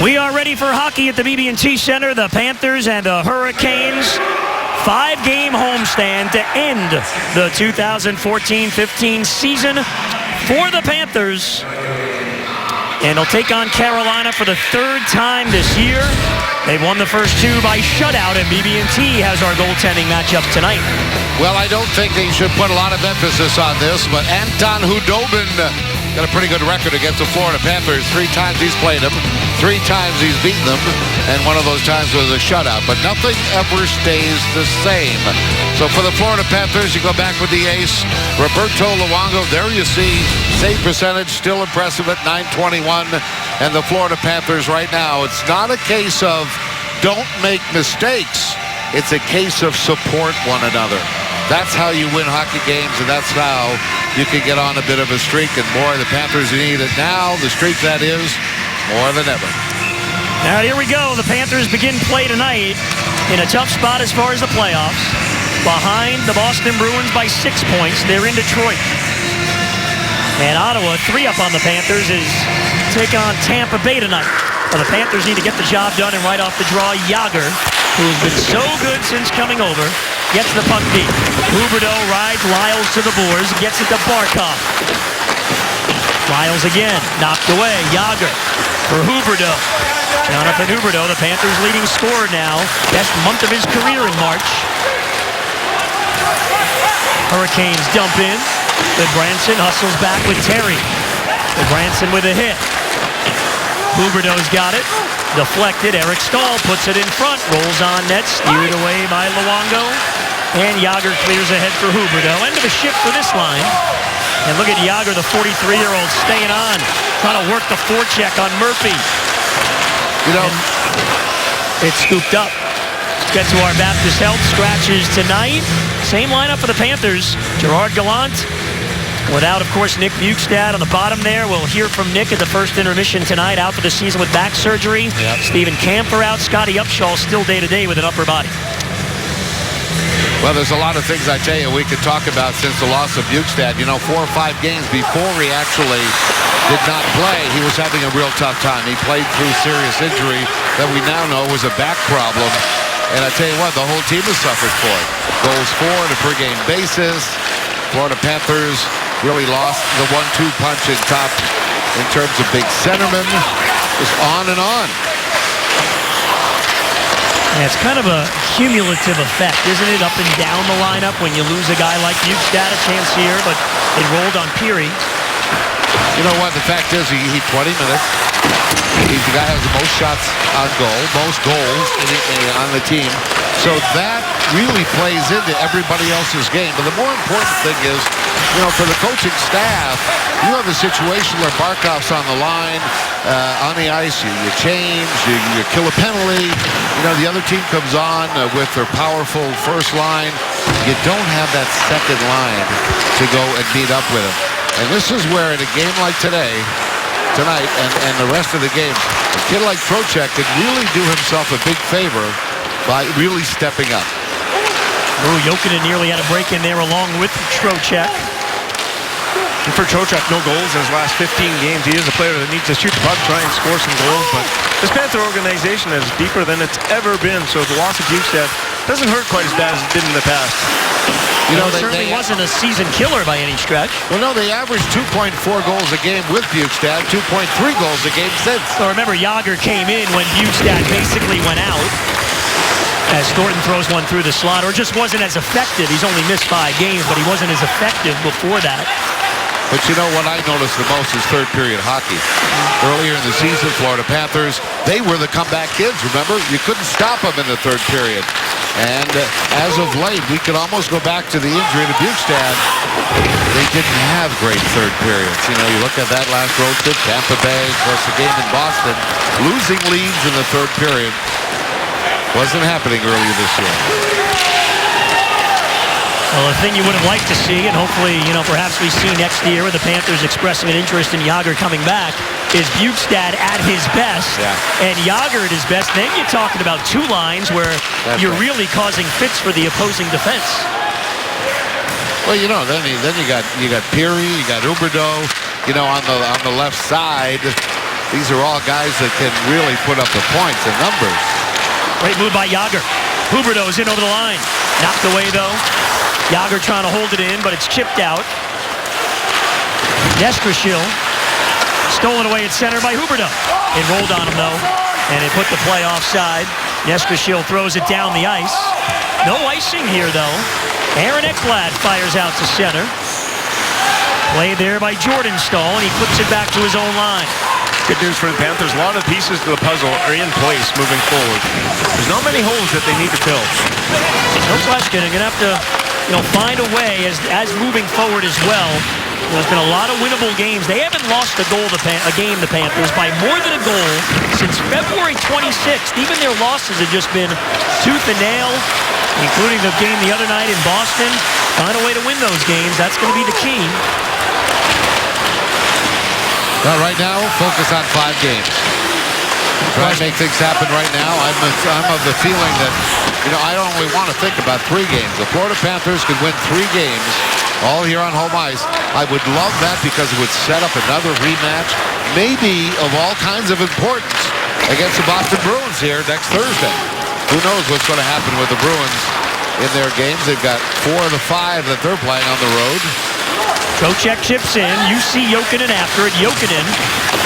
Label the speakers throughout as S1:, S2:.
S1: We are ready for hockey at the BB&T Center. The Panthers and the Hurricanes. 5-game homestand to end the 2014-15 season for the Panthers. And they'll take on Carolina for the 3rd time this year. They've won the first 2 by shutout, and BB&T has our goaltending matchup tonight.
S2: Well, I don't think they should put a lot of emphasis on this, but Anton Khudobin got a pretty good record against the Florida Panthers. 3 times he's played them, 3 times he's beaten them, and one of those times was a shutout. But nothing ever stays the same. So for the Florida Panthers, you go back with the ace, Roberto Luongo. There you see save percentage still impressive at .921. And the Florida Panthers right now, it's not a case of don't make mistakes. It's a case of support one another. That's how you win hockey games, and that's how you can get on a bit of a streak. And boy, the Panthers need it now. The streak, that is, more than ever.
S1: All right, here we go. The Panthers begin play tonight in a tough spot as far as the playoffs. Behind the Boston Bruins by 6 points. They're in Detroit. And Ottawa, 3 up on the Panthers, is taking on Tampa Bay tonight. Well, the Panthers need to get the job done, and right off the draw, Jagr, who's been so good since coming over, gets the puck deep. Huberdeau rides Lyles to the boards, gets it to Barkov. Lyles again, knocked away. Jagr for Huberdeau. Jonathan Huberdeau, the Panthers' leading scorer now. Best month of his career in March. Hurricanes dump in. Goodbranson hustles back with Terry. Goodbranson with a hit. Huberdeau's got it. Deflected. Eric Stahl puts it in front. Rolls on net. Steered away by Luongo. And Jagr clears ahead for Huberdeau. End of a shift for this line. And look at Jagr, the 43-year-old, staying on. Trying to work the forecheck on Murphy.
S2: You know,
S1: it's scooped up. Get to our Baptist Health scratches tonight. Same lineup for the Panthers. Gerard Gallant. Without, of course, Nick Bjugstad on the bottom there. We'll hear from Nick at the first intermission tonight. Out for the season with back surgery. Yep. Stephen Kampfer out. Scotty Upshaw still day-to-day with an upper body.
S2: Well, there's a lot of things I tell you we could talk about since the loss of Bjugstad. You know, 4 or 5 games before he actually did not play, he was having a real tough time. He played through serious injury that we now know was a back problem. And I tell you what, the whole team has suffered for it. Goals for on a per-game basis. Florida Panthers really lost the 1-2 punch in top in terms of big centermen. Just on and on.
S1: Yeah, it's kind of a cumulative effect, isn't it? Up and down the lineup when you lose a guy like Bjugstad, a chance here, but it rolled on Peary.
S2: You know what? The fact is, he 20 minutes. He's the guy who has the most shots on goal, most goals on the team. So that really plays into everybody else's game. But the more important thing is, you know, for the coaching staff, you have a situation where Barkov's on the line, on the ice, you change, you kill a penalty. You know, the other team comes on with their powerful first line. You don't have that second line to go and meet up with them. And this is where in a game like tonight, and the rest of the game, a kid like Trocheck could really do himself a big favor by really stepping up.
S1: Oh, Jokinen nearly had a break in there along with Trocheck.
S3: And for Trocheck, no goals in his last 15 games. He is a player that needs to shoot the puck, try and score some goals. But this Panther organization is deeper than it's ever been. So the loss of Bjugstad doesn't hurt quite as bad as it did in the past.
S1: You know, it certainly wasn't a season killer by any stretch.
S2: Well, no, they averaged 2.4 goals a game with Bjugstad, 2.3 goals a game since.
S1: So remember, Jagr came in when Bjugstad basically went out. As Thornton throws one through the slot, or just wasn't as effective. He's only missed 5 games, but he wasn't as effective before that.
S2: But you know what I noticed the most is third period hockey. Earlier in the season, Florida Panthers, they were the comeback kids, remember? You couldn't stop them in the third period. And as of late, we could almost go back to the injury to Bjugstad. They didn't have great third periods. You know, you look at that last road trip, Tampa Bay, of course the game in Boston, losing leads in the third period. Wasn't happening earlier this year.
S1: Well, the thing you would have liked to see, and hopefully, you know, perhaps we see next year with the Panthers expressing an interest in Jagr coming back, is Bjugstad at his best, and Jagr at his best. Then you're talking about 2 lines where you're really causing fits for the opposing defense.
S2: Well, you know, then you got Peary, you got Huberdeau, you know, on the left side. these are all guys that can really put up the points and numbers.
S1: Great move by Jágr. Huberdeau's in over the line. Knocked away, though. Jágr trying to hold it in, but it's chipped out. Nestrashil stolen away at center by Huberdeau. It rolled on him, though, and it put the play offside. Nestrashil throws it down the ice. No icing here, though. Aaron Ekblad fires out to center. Play there by Jordan Staal, and he flips it back to his own line.
S3: Good news for the Panthers. A lot of pieces to the puzzle are in place moving forward. There's not many holes that they need to fill.
S1: No question. They're going to have to, find a way as moving forward as well. There's been a lot of winnable games. They haven't lost a game, the Panthers, by more than a goal since February 26th. Even their losses have just been tooth and nail, including the game the other night in Boston. Find a way to win those games. That's going to be the key.
S2: Well, right now, focus on 5 games. Try to make things happen right now. I'm of the feeling that, I don't only want to think about 3 games. The Florida Panthers could win 3 games, all here on home ice. I would love that because it would set up another rematch, maybe of all kinds of importance, against the Boston Bruins here next Thursday. Who knows what's going to happen with the Bruins in their games. They've got 4 of the 5 that they're playing on the road.
S1: Trocheck chips in. You see Jokinen after it. Jokinen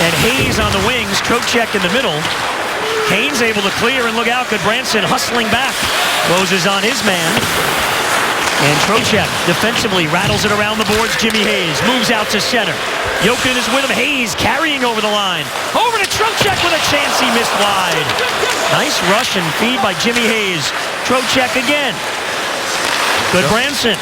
S1: and Hayes on the wings. Trocheck in the middle. Haynes able to clear, and look out. Goodbranson hustling back. Closes on his man. And Trocheck defensively rattles it around the boards. Jimmy Hayes moves out to center. Jokinen is with him. Hayes carrying over the line. Over to Trocheck with a chance. He missed wide. Nice rush and feed by Jimmy Hayes. Trocheck again. Goodbranson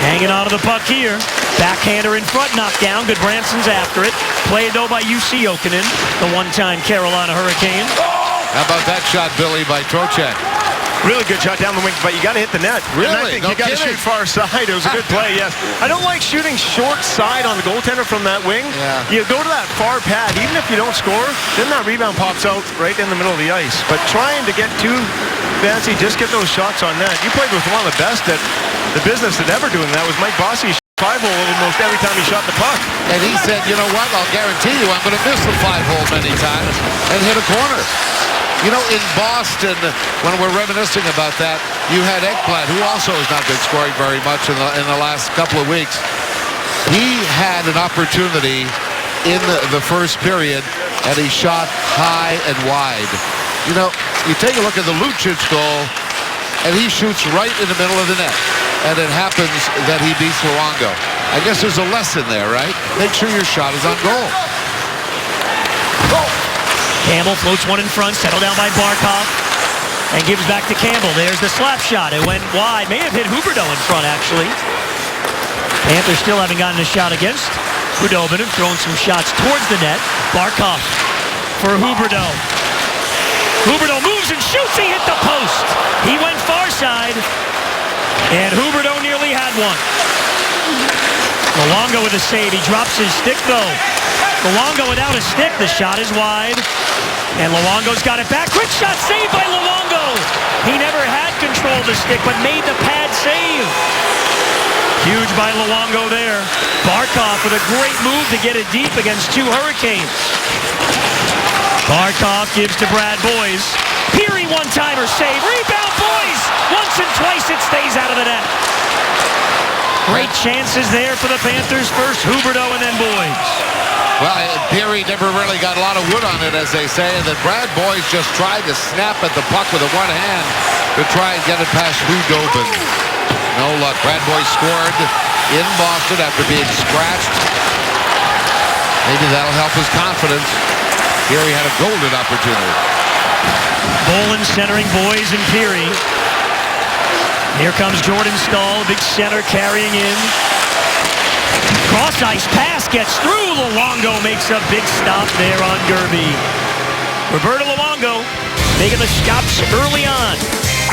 S1: hanging on to the puck here. Backhander in front, knocked down. Goodbranson's after it. Played, though, by UC Jokinen, the one-time Carolina Hurricane.
S2: How about that shot, Billy, by Trocheck?
S3: Really good shot down the wing, but you got to hit the net.
S2: Really?
S3: And I think
S2: No
S3: you got to
S2: kidding.
S3: shoot far side. It was a good play, yes. I don't like shooting short side on the goaltender from that wing.
S2: Yeah.
S3: You go to that far pad, even if you don't score, then that rebound pops out right in the middle of the ice. But trying to get too fancy, just get those shots on net. You played with one of the best at the business at ever doing that was Mike Bossy. 5-hole almost every time he shot the puck.
S2: And he said, you know what, I'll guarantee you I'm going to miss the 5-hole many times and hit a corner. In Boston, when we're reminiscing about that, you had Ekblad, who also has not been scoring very much in the last couple of weeks. He had an opportunity in the first period, and he shot high and wide. You take a look at the Lucic goal, and he shoots right in the middle of the net. And it happens that he beats Luongo. I guess there's a lesson there, right? Make sure your shot is on goal.
S1: Campbell floats one in front, settled down by Barkov, and gives back to Campbell. There's the slap shot. It went wide. May have hit Huberdeau in front, actually. Panthers still haven't gotten a shot against Khudobin, throwing some shots towards the net. Barkov for Huberdeau. Huberdeau moves and shoots. He hit the post. He went far side. And Huberdeau nearly had one. Luongo with a save. He drops his stick, though. Luongo without a stick. The shot is wide. And Luongo's got it back. Quick shot saved by Luongo. He never had control of the stick, but made the pad save. Huge by Luongo there. Barkov with a great move to get it deep against 2 Hurricanes. Barkov gives to Brad Boyes. Peary one-timer save. Rebound, Boyes! Once and twice it stays out of the net. Great chances there for the Panthers. First Huberdeau and then Boyes.
S2: Well, Peary never really got a lot of wood on it, as they say, and then Brad Boyes just tried to snap at the puck with one hand to try and get it past Khudobin. No luck. Brad Boyes scored in Boston after being scratched. Maybe that'll help his confidence. Here he had a golden opportunity.
S1: Bolin centering Boyes and Peary. Here comes Jordan Staal, big center carrying in. Cross ice pass gets through. Luongo makes a big stop there on Gerby. Roberto Luongo making the stops early on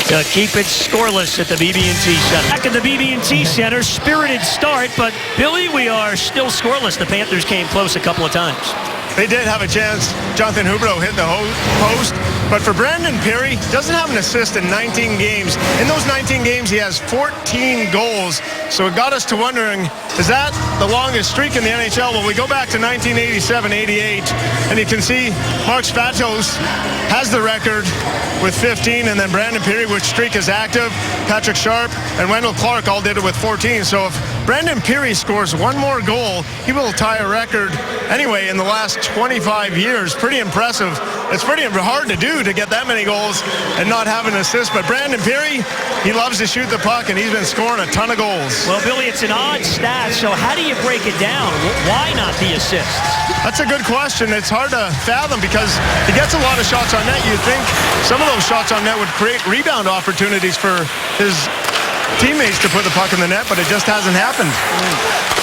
S1: to keep it scoreless at the BB&T Center. Back at the BB&T Center, spirited start, but Billy, we are still scoreless. The Panthers came close a couple of times.
S3: They did have a chance. Jonathan Huberdeau hit the post. But for Brandon Perry, doesn't have an assist in 19 games. In those 19 games, he has 14 goals. So it got us to wondering, is that the longest streak in the NHL? Well, we go back to 1987-88, and you can see Mark Spatos has the record with 15, and then Brandon Perry, which streak is active. Patrick Sharp and Wendell Clark all did it with 14. So if Brandon Perry scores one more goal, he will tie a record anyway in the last 25 years. Pretty impressive. It's pretty hard to do to get that many goals and not have an assist. But Brandon Perry, he loves to shoot the puck, and he's been scoring a ton of goals.
S1: Well, Billy, it's an odd stat, so how do you break it down? Why not the assists?
S3: That's a good question. It's hard to fathom because he gets a lot of shots on net. You'd think some of those shots on net would create rebound opportunities for his teammates to put the puck in the net, but it just hasn't happened.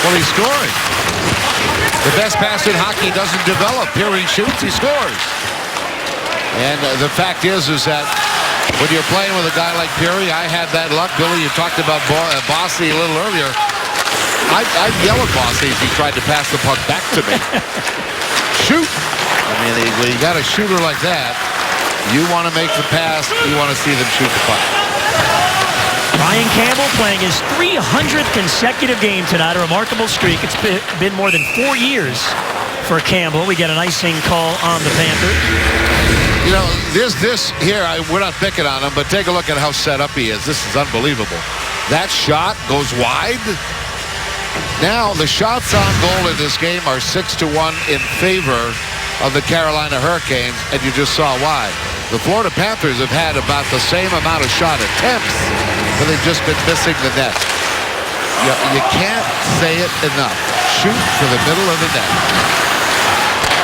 S2: Well, he's scoring. The best pass in hockey doesn't develop. Perry shoots, he scores. And the fact is that when you're playing with a guy like Perry, I had that luck. Billy, you talked about Bossy a little earlier. I'd yell at Bossy if he tried to pass the puck back to me. Shoot! I mean, when you got a shooter like that, you want to make the pass, you want to see them shoot the puck.
S1: Ryan Campbell playing his 300th consecutive game tonight, a remarkable streak. It's been more than 4 years for Campbell. We get an icing call on the Panthers.
S2: You know, this here, we're not picking on him, but take a look at how set up he is. This is unbelievable. That shot goes wide. Now, the shots on goal in this game are 6-1 in favor of the Carolina Hurricanes, and you just saw why. The Florida Panthers have had about the same amount of shot attempts, but they've just been missing the net. You can't say it enough. Shoot for the middle of the net.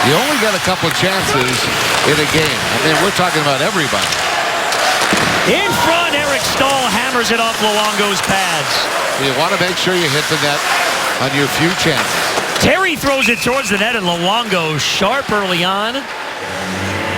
S2: You only get a couple chances in a game. I mean, we're talking about everybody.
S1: In front, Eric Stahl hammers it off Luongo's pads.
S2: You want to make sure you hit the net on your few chances.
S1: Terry throws it towards the net, and Luongo sharp early on.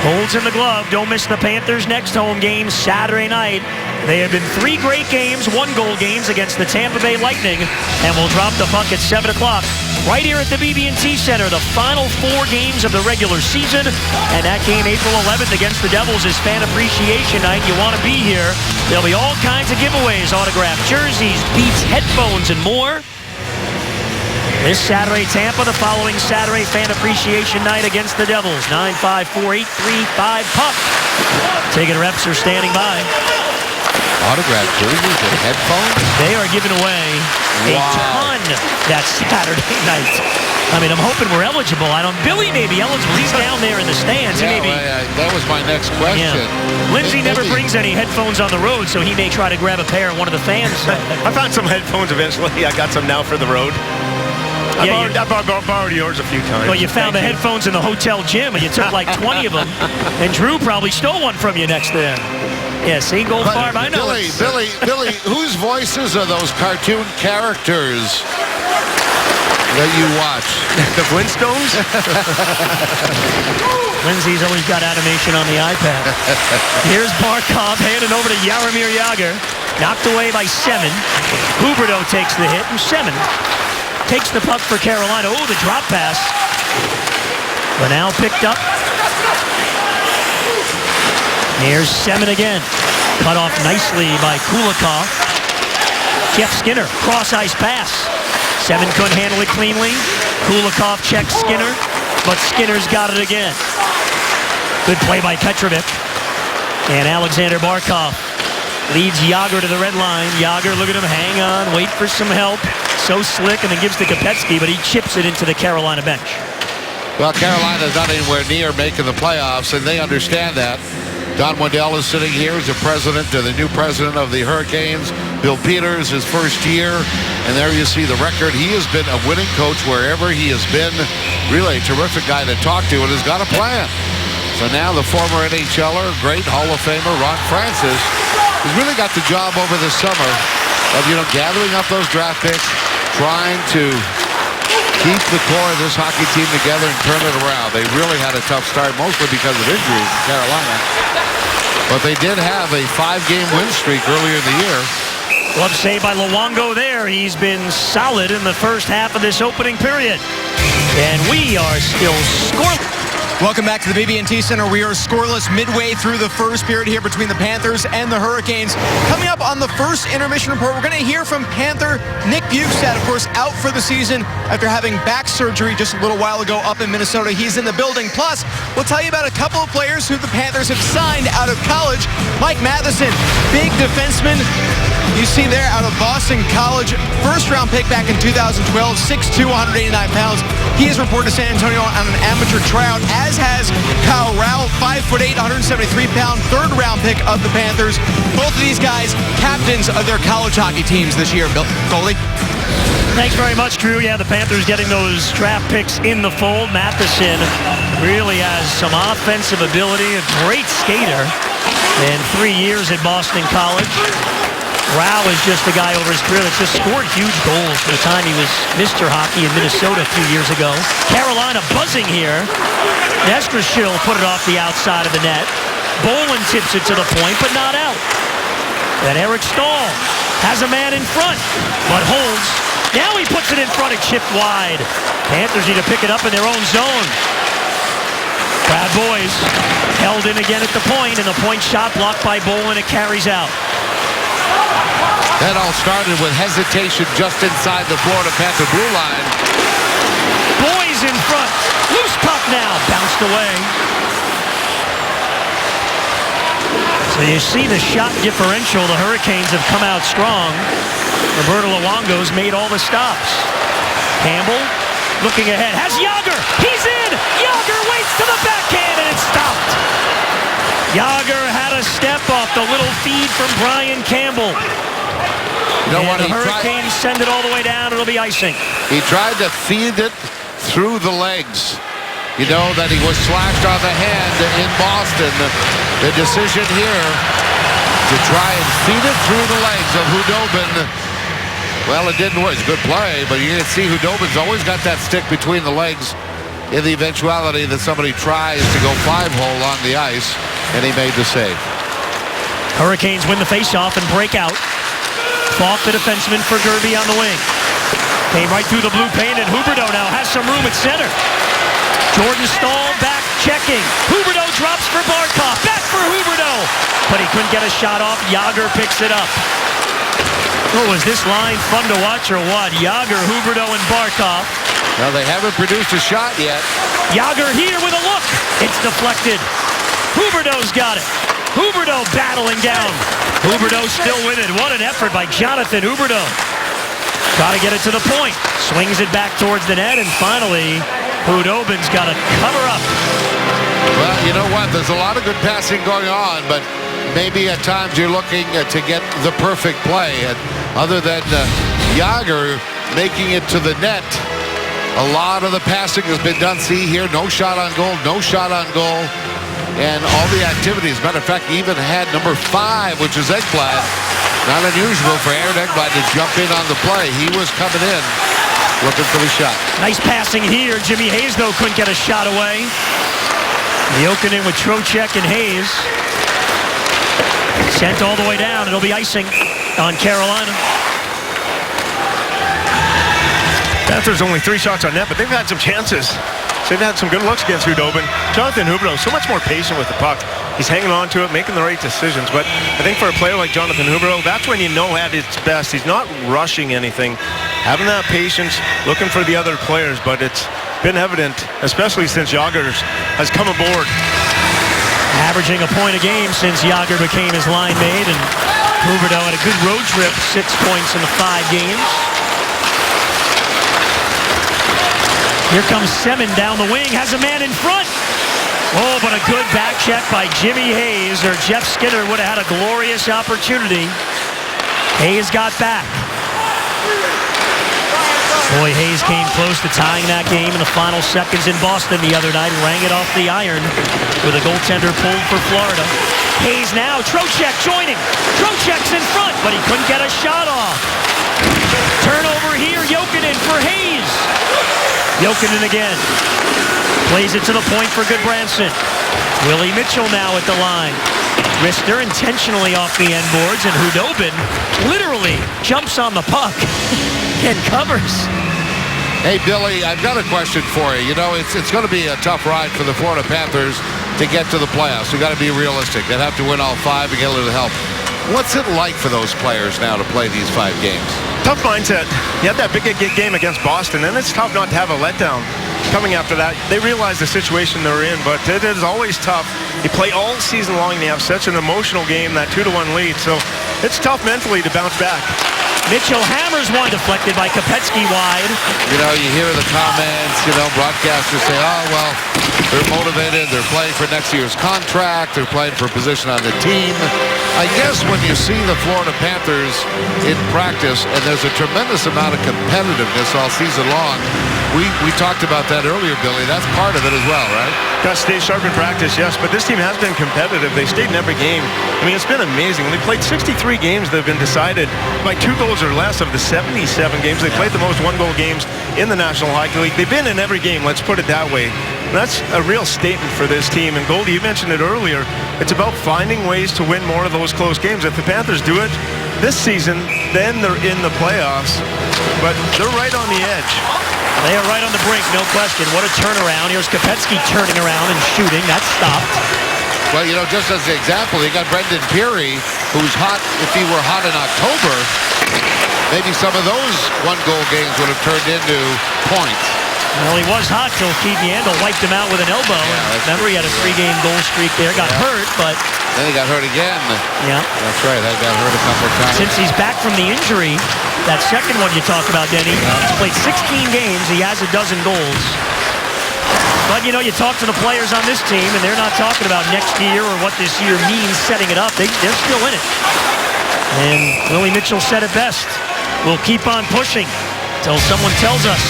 S1: Holds in the glove. Don't miss the Panthers' next home game Saturday night. They have been 3 great games, 1-goal games against the Tampa Bay Lightning, and will drop the puck at 7 o'clock right here at the BB&T Center. The final 4 games of the regular season, and that game April 11th against the Devils is Fan Appreciation Night. You want to be here. There'll be all kinds of giveaways, autographed jerseys, Beats, headphones, and more. This Saturday, Tampa. The following Saturday, Fan Appreciation Night against the Devils. 954-835-PUCK. Taking reps are standing by.
S2: Autographed jerseys and headphones?
S1: They are giving away a ton that Saturday night. I mean, I'm hoping we're eligible. Billy may be eligible. He's down there in the stands.
S2: Yeah,
S1: he may be.
S2: that was my next question.
S1: Yeah. Lindsay never brings any headphones on the road, so he may try to grab a pair of one of the fans.
S3: I found some headphones eventually. I got some now for the road.
S1: Yeah,
S3: I borrowed yours a few times.
S1: Well, you found the headphones in the hotel gym, and you took like 20 of them. And Drew probably stole one from you next there. Yeah, see, Gold Farm, I know.
S2: Billy, whose voices are those cartoon characters that you watch?
S3: The Flintstones?
S1: Lindsay's always got animation on the iPad. Here's Barkov handing over to Jaromir Jagr. Knocked away by 7. Huberdeau takes the hit, and 7 takes the puck for Carolina. Oh, the drop pass. Linnell picked up. Here's 7 again. Cut off nicely by Kulikov. Jeff Skinner, cross-ice pass. 7 couldn't handle it cleanly. Kulikov checks Skinner, but Skinner's got it again. Good play by Petrovic. And Alexander Barkov leads Jagr to the red line. Jagr, look at him, hang on, wait for some help. So slick, and then gives to Kopecky, but he chips it into the Carolina bench.
S2: Well, Carolina's not anywhere near making the playoffs, and they understand that. Don Waddell is sitting here as the new president of the Hurricanes. Bill Peters, his first year, and there you see the record. He has been a winning coach wherever he has been. Really a terrific guy to talk to, and has got a plan. So now the former NHLer, great Hall of Famer Ron Francis, has really got the job over the summer of, gathering up those draft picks, trying to keep the core of this hockey team together and turn it around. They really had a tough start, mostly because of injuries in Carolina. But they did have a 5-game win streak earlier in the year.
S1: Glove save by Luongo there. He's been solid in the first half of this opening period. And we are still scoreless.
S4: Welcome back to the BB&T Center. We are scoreless midway through the first period here between the Panthers and the Hurricanes. Coming up on the first intermission report, we're going to hear from Panther Nick Bjugstad, of course, out for the season after having back surgery just a little while ago up in Minnesota. He's in the building. Plus, we'll tell you about a couple of players who the Panthers have signed out of college. Mike Matheson, big defenseman. You see there out of Boston College, first-round pick back in 2012, 6'2", 189 pounds. He is reported to San Antonio on an amateur tryout, as has Kyle Rowell, 5'8", 173-pound, third-round pick of the Panthers. Both of these guys, captains of their college hockey teams this year. Goalie?
S1: Thanks very much, Drew. Yeah, the Panthers getting those draft picks in the fold. Matheson really has some offensive ability, a great skater, and 3 years at Boston College. Rowell is just a guy over his career that's just scored huge goals for the time he was Mr. Hockey in Minnesota a few years ago. Carolina buzzing here. Nestrashill put it off the outside of the net. Bolin tips it to the point, but not out. Then Eric Stahl has a man in front, but holds. Now he puts it in front and chipped wide. Panthers need to pick it up in their own zone. Brad Boyes held in again at the point, and the point shot blocked by Bolin. It carries out.
S2: That all started with hesitation just inside the Florida Panther blue line.
S1: Boyes in front. Loose puck now. Bounced away. So you see the shot differential. The Hurricanes have come out strong. Roberto Luongo's made all the stops. Campbell looking ahead. Has Yager. He's in. Yager waits to the backhand, and it's stopped. Yager had a step off the little feed from Brian Campbell.
S2: You know what?
S1: The Hurricanes send it all the way down. It'll be icing.
S2: He tried to feed it through the legs. You know that he was slashed on the hand in Boston. The decision here to try and feed it through the legs of Khudobin. Well, it didn't work. It's a good play, but you can see Khudobin's always got that stick between the legs in the eventuality that somebody tries to go 5-hole on the ice, and he made the save.
S1: Hurricanes win the faceoff and break out. Falk, the defenseman, for Gerby on the wing. Came right through the blue paint, and Huberdeau now has some room at center. Jordan Stahl back checking. Huberdeau drops for Barkov. Back for Huberdeau. But he couldn't get a shot off. Yager picks it up. Oh, was this line fun to watch or what? Yager, Huberdeau, and Barkov.
S2: Well, they haven't produced a shot yet.
S1: Yager here with a look. It's deflected. Huberdeau's got it. Huberdeau battling down. Huberdeau still with it. What an effort by Jonathan Huberdeau. Got to get it to the point. Swings it back towards the net, and finally, Khudobin's got to cover up.
S2: Well, you know what? There's a lot of good passing going on, but maybe at times you're looking to get the perfect play. And other than Yager making it to the net, a lot of the passing has been done. See here, no shot on goal, no shot on goal. And all the activities. Matter of fact, he even had number 5, which is Ekblad. Not unusual for Aaron Ekblad to jump in on the play. He was coming in looking for the shot.
S1: Nice passing here. Jimmy Hayes, though, couldn't get a shot away. Jokinen with Trocheck and Hayes. Sent all the way down. It'll be icing on Carolina.
S3: Panthers only 3 shots on net, but they've had some chances. They've had some good looks against Khudobin. Jonathan Huberdeau, so much more patient with the puck. He's hanging on to it, making the right decisions. But I think for a player like Jonathan Huberdeau, that's when you know at its best. He's not rushing anything, having that patience, looking for the other players. But it's been evident, especially since Yager has come aboard.
S1: Averaging a point a game since Yager became his line mate. And Huberdeau had a good road trip, 6 points in the 5 games. Here comes Semin down the wing, has a man in front. Oh, but a good back check by Jimmy Hayes, or Jeff Skinner would have had a glorious opportunity. Hayes got back. Boy, Hayes came close to tying that game in the final seconds in Boston the other night. Rang it off the iron with a goaltender pulled for Florida. Hayes now, Trocheck joining. Trocheck's in front, but he couldn't get a shot off. Turnover here, Jokinen for Hayes. Jokinen again. Plays it to the point for Goodbranson. Willie Mitchell now at the line. Rister intentionally off the end boards, and Khudobin literally jumps on the puck and covers.
S2: Hey, Billy, I've got a question for you. You know, it's going to be a tough ride for the Florida Panthers to get to the playoffs. We've got to be realistic. They'd have to win all 5 and get a little help. What's it like for those players now to play these 5 games?
S3: Tough mindset. You had that big game against Boston, and it's tough not to have a letdown. Coming after that, they realize the situation they're in, but it is always tough. You play all season long, and you have such an emotional game, that 2-1 lead, so it's tough mentally to bounce back.
S1: Mitchell hammers one, deflected by Kopecky wide.
S2: You know, you hear the comments, you know, broadcasters say, oh, well, they're motivated, they're playing for next year's contract, they're playing for a position on the team. I guess when you see the Florida Panthers in practice, and there's a tremendous amount of competitiveness all season long, we talked about that earlier, Billy. That's part of it as well, right?
S3: Got to stay sharp in practice, yes, but this team has been competitive. They stayed in every game. I mean, it's been amazing. They played 63 games that have been decided by 2 goals or less of the 77 games. They played the most 1-goal games in the National Hockey League. They've been in every game, let's put it that way. And that's a real statement for this team. And Goldie, you mentioned it earlier, it's about finding ways to win more of those close games. If the Panthers do it this season, then they're in the playoffs. But they're right on the edge.
S1: They are right on the brink, no question. What a turnaround. Here's Kopecky turning around and shooting. That stopped.
S2: Well, you know, just as an example, you got Brendan Peary, who's hot. If he were hot in October, maybe some of those 1-goal games would have turned into points.
S1: Well, he was hot till Keith Yandel wiped him out with an elbow.
S2: Yeah,
S1: remember, he had a 3-game goal streak there. Got hurt, but...
S2: Then he got hurt again.
S1: Yeah.
S2: That's right. That got hurt a couple of times.
S1: Since he's back from the injury, that second one you talk about, Denny, he's played 16 games. He has a dozen goals. But, you know, you talk to the players on this team, and they're not talking about next year or what this year means setting it up. They're still in it. And Willie Mitchell said it best. We'll keep on pushing until someone tells us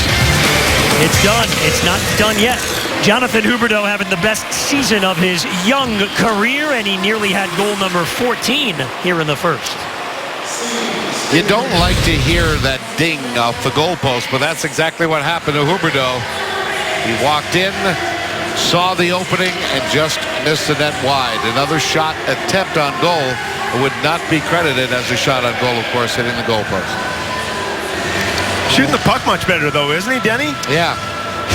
S1: it's done. It's not done yet. Jonathan Huberdeau having the best season of his young career, and he nearly had goal number 14 here in the first.
S2: You don't like to hear that ding off the goalpost, but that's exactly what happened to Huberdeau. He walked in, saw the opening, and just missed the net wide. Another shot attempt on goal would not be credited as a shot on goal, of course, hitting the goalpost.
S3: Shooting the puck much better, though, isn't he, Denny?
S2: Yeah.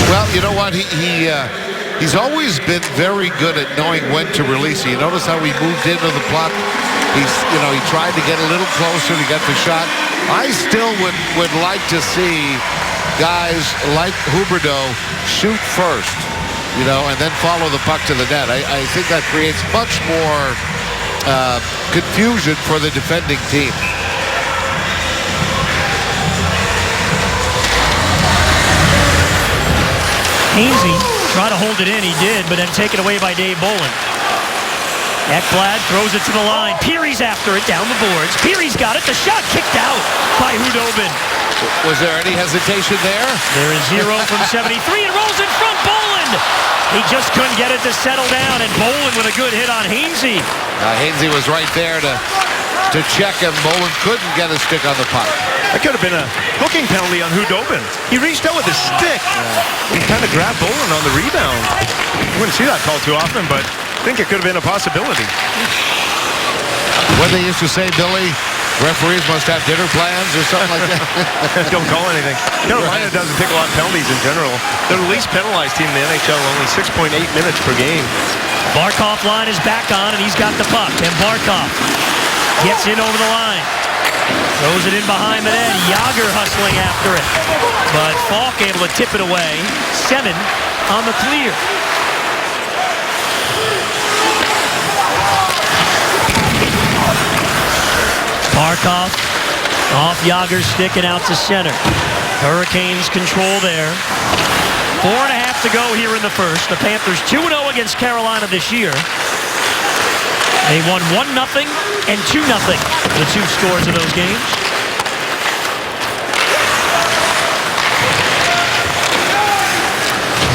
S2: Well, you know what? He's always been very good at knowing when to release it. You notice how he moved into the puck. He tried to get a little closer to get the shot. I still would like to see guys like Huberdeau shoot first, you know, and then follow the puck to the net. I think that creates much more confusion for the defending team.
S1: Hainsey tried to hold it in, he did, but then taken away by Dave Bolland. Ekblad throws it to the line. Peary's after it down the boards. Peary's got it. The shot kicked out by Hudobin.
S2: Was there any hesitation there?
S1: There is 0 from 73 and rolls in front. Bolland. He just couldn't get it to settle down, and Bolland with a good hit on Hainsey.
S2: Hainsey was right there to check him. Bolland couldn't get a stick on the puck.
S3: That could have been a hooking penalty on Hudobin. He reached out with his stick. He kind of grabbed Bolland on the rebound. You wouldn't see that call too often, but I think it could have been a possibility.
S2: When they used to say, Billy, referees must have dinner plans or something like that.
S3: Don't call anything. Carolina doesn't take a lot of penalties in general. They're the least penalized team in the NHL, only 6.8 minutes per game.
S1: Barkov line is back on, and he's got the puck. And Barkov gets in over the line. Throws it in behind the net. Yager hustling after it. But Falk able to tip it away. Semin on the clear. Barkov off Yager's stick and out to center. Hurricanes control there. 4.5 to go here in the first. The Panthers 2-0 against Carolina this year. They won 1-0 and 2-0, the two scores of those games.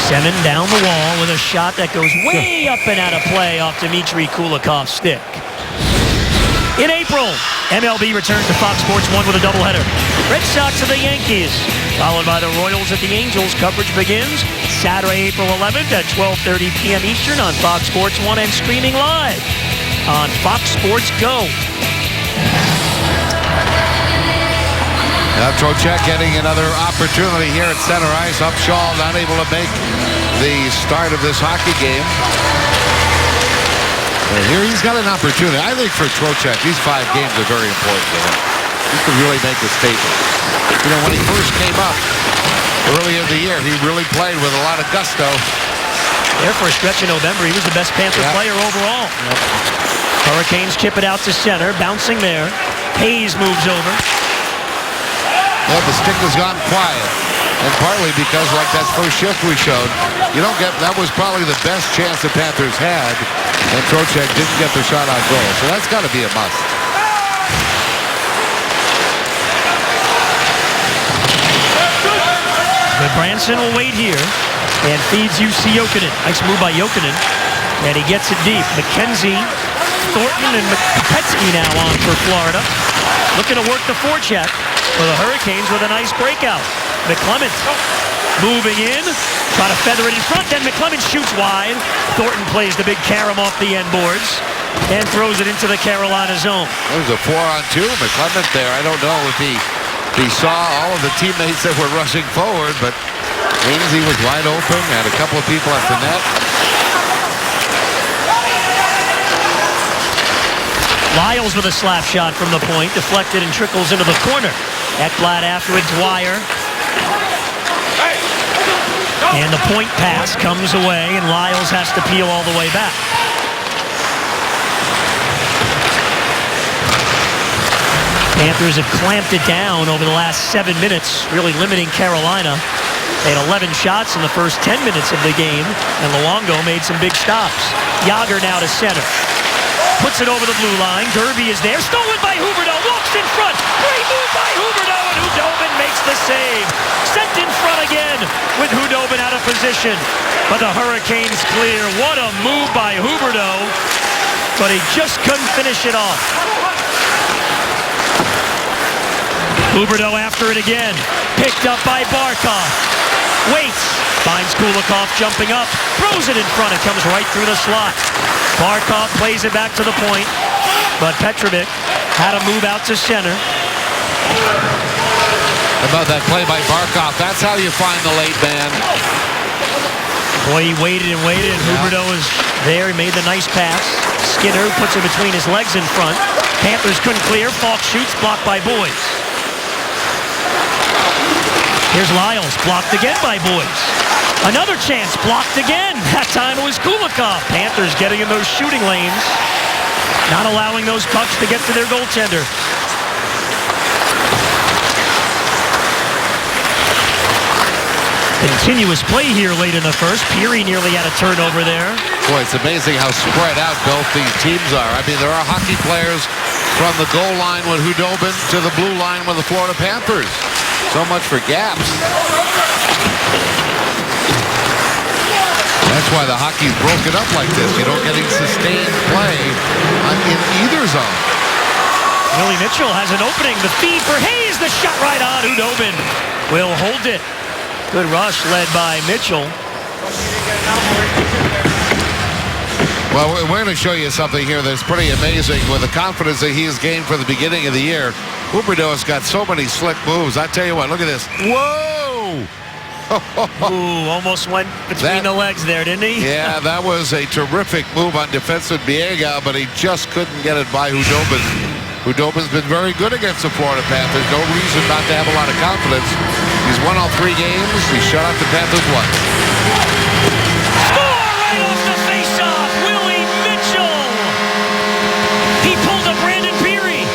S1: Semin down the wall with a shot that goes way up and out of play off Dmitry Kulikov's stick. In April, MLB returns to Fox Sports 1 with a doubleheader. Red Sox of the Yankees, followed by the Royals at the Angels. Coverage begins Saturday, April 11th at 12:30 p.m. Eastern on Fox Sports 1 and streaming live on Fox Sports Go.
S2: Now Trocheck getting another opportunity here at center ice. Upshaw not able to make the start of this hockey game. And here he's got an opportunity. I think for Trocheck, these 5 games are very important to him. He could really make a statement. You know, when he first came up earlier in the year, he really played with a lot of gusto.
S1: There for a stretch in November, he was the best Panther player overall. Hurricanes chip it out to center, bouncing there. Hayes moves over.
S2: Yeah, the stick has gone quiet. And partly because, like that first shift we showed, you don't get, that was probably the best chance the Panthers had, and Trocheck didn't get the shot on goal. So that's got to be a must.
S1: But Branson will wait here and feeds UC Jokinen. Nice move by Jokinen. And he gets it deep. McKenzie, Thornton, and Petske now on for Florida. Looking to work the forecheck for the Hurricanes with a nice breakout. McClement moving in, try to feather it in front, then McClement shoots wide. Thornton plays the big carom off the end boards and throws it into the Carolina zone.
S2: It was a 4-on-2. McClement there. I don't know if he saw all of the teammates that were rushing forward, but Hainsey was wide open, had a couple of people at the net.
S1: Lyles with a slap shot from the point, deflected and trickles into the corner. Ekblad after it, Dwyer. And the point pass comes away, and Lyles has to peel all the way back. Panthers have clamped it down over the last 7 minutes, really limiting Carolina. They had 11 shots in the first 10 minutes of the game, and Luongo made some big stops. Jágr now to center. Puts it over the blue line. Derby is there. Stolen by Huberdeau. Walks in front. Great move by Huberdeau, and Hudobin makes the save. Sent in front again with Hudobin out of position. But the Hurricanes clear. What a move by Huberdeau. But he just couldn't finish it off. Huberdeau after it again. Picked up by Barkov. Waits. Finds Kulikov jumping up. Throws it in front. It comes right through the slot. Barkov plays it back to the point, but Petrovic had to move out to center.
S2: About that play by Barkov, that's how you find the late man.
S1: Boy, he waited and waited, and Huberdeau is there. He made the nice pass. Skinner puts it between his legs in front. Panthers couldn't clear. Falk shoots, blocked by Boyes. Here's Lyles, blocked again by Boyes. Another chance, blocked again. That time it was Kulikov. Panthers getting in those shooting lanes, not allowing those pucks to get to their goaltender. Continuous play here late in the first. Peary nearly had a turnover there.
S2: Boy, it's amazing how spread out both these teams are. I mean, there are hockey players from the goal line with Hudobin to the blue line with the Florida Panthers. So much for gaps. That's why the hockey's broken up like this. You don't get any sustained play in either zone.
S1: Willie Mitchell has an opening. The feed for Hayes. The shot right on. Hudobin will hold it. Good rush led by Mitchell.
S2: Well, we're going to show you something here that's pretty amazing with the confidence that he has gained for the beginning of the year. Huberdeau has got so many slick moves. I tell you what, look at this. Whoa!
S1: Ooh, almost went between the legs there, didn't he?
S2: Yeah, that was a terrific move on defensive Biega, but he just couldn't get it by Hudobin. Hudobin's been very good against the Florida Panthers. No reason not to have a lot of confidence. He's won all 3 games. He shut out the Panthers once.
S1: Score right off the face-off. Willie Mitchell. He pulled a Brandon Peary.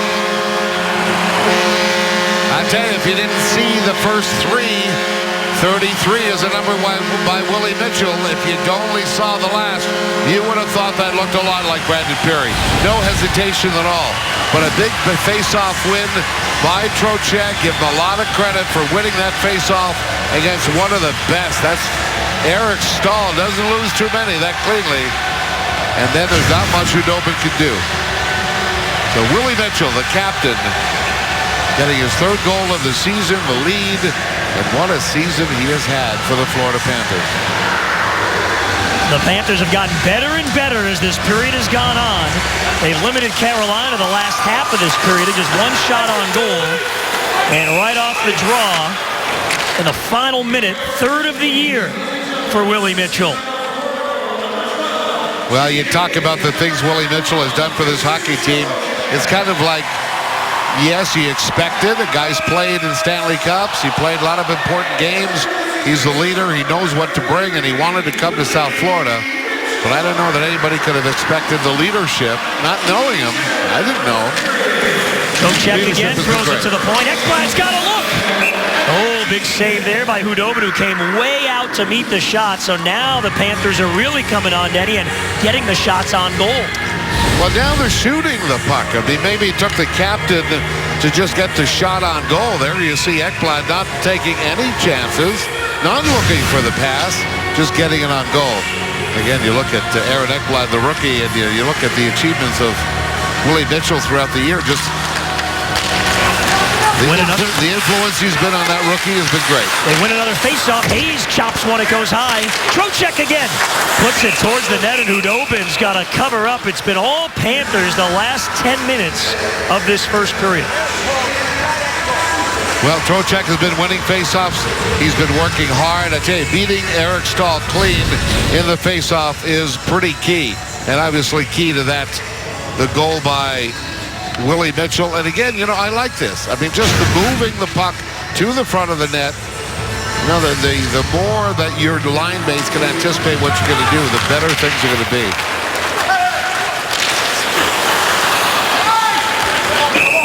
S2: I tell you, if you didn't see the first 3, 33 is a number by Willie Mitchell. If you only saw the last, you would have thought that looked a lot like Brandon Peary. No hesitation at all. But a big face-off win by Trocheck. Give him a lot of credit for winning that face-off against one of the best. That's Eric Stahl. Doesn't lose too many that cleanly. And then there's not much Hudobin can do. So Willie Mitchell, the captain, getting his 3rd goal of the season, the lead. And what a season he has had for the Florida Panthers.
S1: The Panthers have gotten better and better as this period has gone on. They've limited Carolina the last half of this period to just 1 shot on goal. And right off the draw, in the final minute, third of the year for Willie Mitchell.
S2: Well, you talk about the things Willie Mitchell has done for this hockey team. It's kind of like, yes, he expected. The guy's played in Stanley Cups. He played a lot of important games. He's the leader. He knows what to bring, and he wanted to come to South Florida. But I don't know that anybody could have expected the leadership, not knowing him. I didn't know.
S1: Trocheck again, throws it to the point. Ekblad's got a look. Oh, big save there by Khudobin, who came way out to meet the shot. So now the Panthers are really coming on, Denny, and getting the shots on goal.
S2: Well, now they're shooting the puck. I mean, maybe it took the captain to just get the shot on goal. There you see Ekblad not taking any chances, not looking for the pass, just getting it on goal. Again, you look at Aaron Ekblad, the rookie, and you look at the achievements of Willie Mitchell throughout the year. Just the influence he's been on that rookie has been great.
S1: They win another faceoff. Hayes chops one. It goes high. Trocheck again. Puts it towards the net, and Khudobin's got to cover up. It's been all Panthers the last 10 minutes of this first period.
S2: Well, Trocheck has been winning faceoffs. He's been working hard. I tell you, beating Eric Stahl clean in the faceoff is pretty key. And obviously key to that, the goal by Willie Mitchell. And again, I like this. I mean, just moving the puck to the front of the net. The more that your line mates can anticipate what you're going to do, the better things are going to be.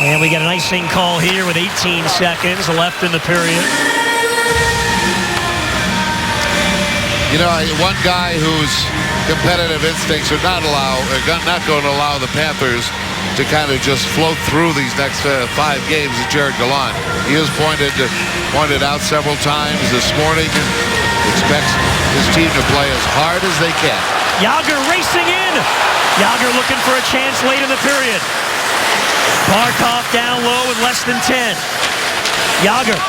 S1: And we get an icing call here with 18 seconds left in the period.
S2: One guy whose competitive instincts are not going to allow the Panthers to kind of just float through these next 5 games is Gerard Gallant. He has pointed out several times this morning, expects his team to play as hard as they can.
S1: Jagr racing in. Jagr looking for a chance late in the period. Barkov down low with less than 10. Jagr,